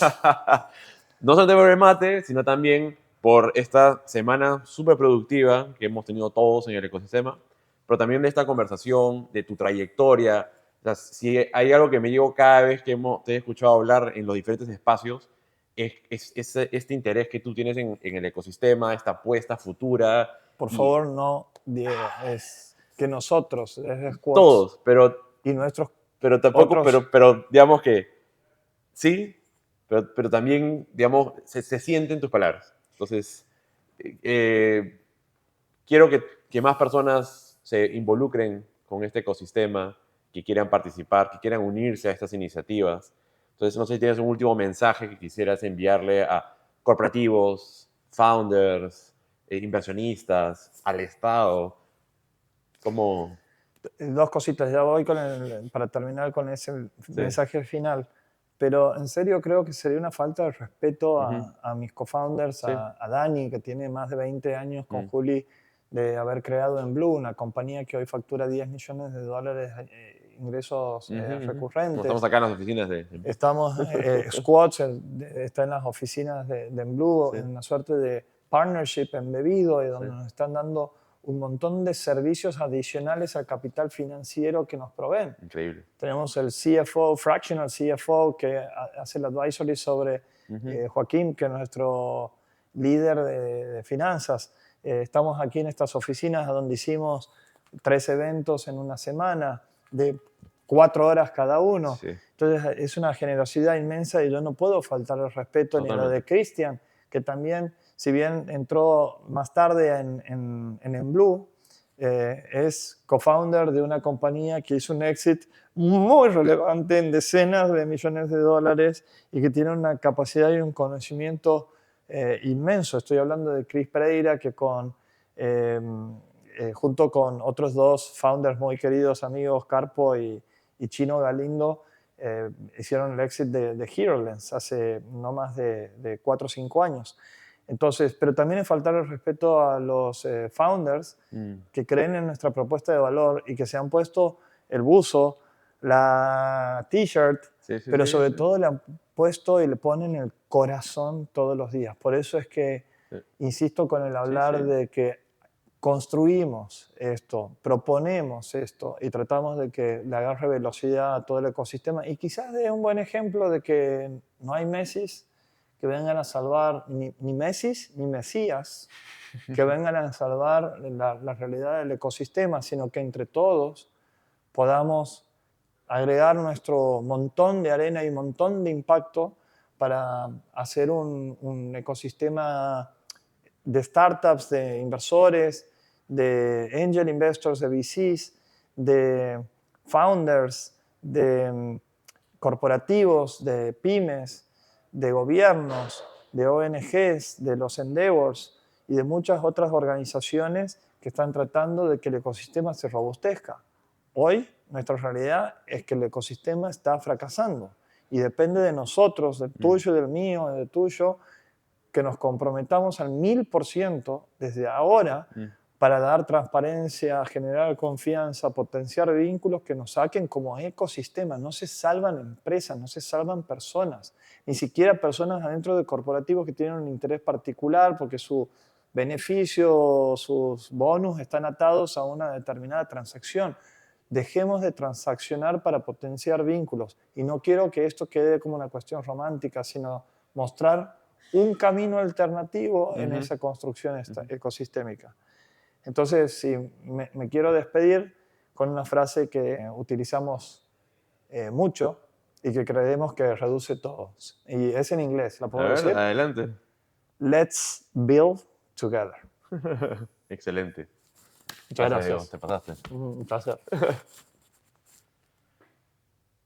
No solamente por el mate, sino también por esta semana súper productiva que hemos tenido todos en el ecosistema, pero también de esta conversación, de tu trayectoria. O sea, si hay algo que me llevo cada vez que te he escuchado hablar en los diferentes espacios, este interés que tú tienes en el ecosistema, esta apuesta futura. Por Y favor, no, Diego, es que nosotros, es Squads todos, pero y nuestros tampoco, otros, pero digamos que sí, pero también, digamos, se sienten tus palabras. Entonces, eh, quiero que más personas se involucren con este ecosistema, que quieran participar, que quieran unirse a estas iniciativas. Entonces, no sé si tienes un último mensaje que quisieras enviarle a corporativos, founders, inversionistas, al Estado. Como, dos cositas, ya voy para terminar con ese sí. mensaje final. Pero en serio creo que sería una falta de respeto Ujú, a mis co-founders, sí. a Dani, que tiene más de 20 años con Mm, Juli, de haber creado en Blue, una compañía que hoy factura $10 millones ingresos ujú, ujú. Como estamos recurrentes. acá en las oficinas de... Estamos, Squads está en las oficinas de Blue, Sí, en una suerte de partnership embebido, y sí. donde nos están dando un montón de servicios adicionales al capital financiero que nos proveen. Increíble. Tenemos el CFO, Fractional CFO, que hace el advisory sobre Ujú, Joaquín, que es nuestro líder de finanzas. Estamos aquí en estas oficinas donde hicimos 3 eventos en una semana de 4 horas cada uno. sí, Entonces es una generosidad inmensa y yo no puedo faltar el respeto ni a lo de totalmente. Cristian, que también, si bien entró más tarde en Blue, es co-founder de una compañía que hizo un exit muy relevante en decenas de millones de dólares y que tiene una capacidad y un conocimiento inmenso. Estoy hablando de Chris Pereira, que junto con otros dos founders muy queridos amigos, Carpo y Chino Galindo, hicieron el exit de HeroLens hace no más de 4 o 5 años. Entonces, pero también es faltar el respeto a los founders Mm, que creen en nuestra propuesta de valor y que se han puesto el buzo, la t-shirt, sí, sí, pero sí, sobre sí, todo le han puesto y le ponen el corazón todos los días. Por eso es que insisto con el sí, hablar sí. de que construimos esto, proponemos esto y tratamos de que le agarre velocidad a todo el ecosistema. Y quizás de un buen ejemplo de que no hay Messis que vengan a salvar, ni Messis ni Mesías que vengan a salvar la realidad del ecosistema, sino que entre todos podamos agregar nuestro montón de arena y montón de impacto para hacer un ecosistema de startups, de inversores, de angel investors, de VCs, de founders, de corporativos, de pymes, de gobiernos, de ONGs, de los Endeavors y de muchas otras organizaciones que están tratando de que el ecosistema se robustezca. Hoy nuestra realidad es que el ecosistema está fracasando y depende de nosotros, del Mm, tuyo, del mío, del tuyo, que nos comprometamos al 1000% desde ahora mm, para dar transparencia, generar confianza, potenciar vínculos que nos saquen como ecosistema. No se salvan empresas, no se salvan personas, ni siquiera personas adentro de corporativos que tienen un interés particular porque su beneficio, sus bonus están atados a una determinada transacción. Dejemos de transaccionar para potenciar vínculos. Y no quiero que esto quede como una cuestión romántica, sino mostrar un camino alternativo en ujú, esa construcción ujú. ecosistémica. Entonces, sí, me quiero despedir con una frase que utilizamos mucho y que creemos que reduce todo. Y es en inglés, ¿la A puedo ver, decir? adelante. Let's build together. Excelente. Muchas Gracias, Diego. gracias. Te pasaste. Un placer.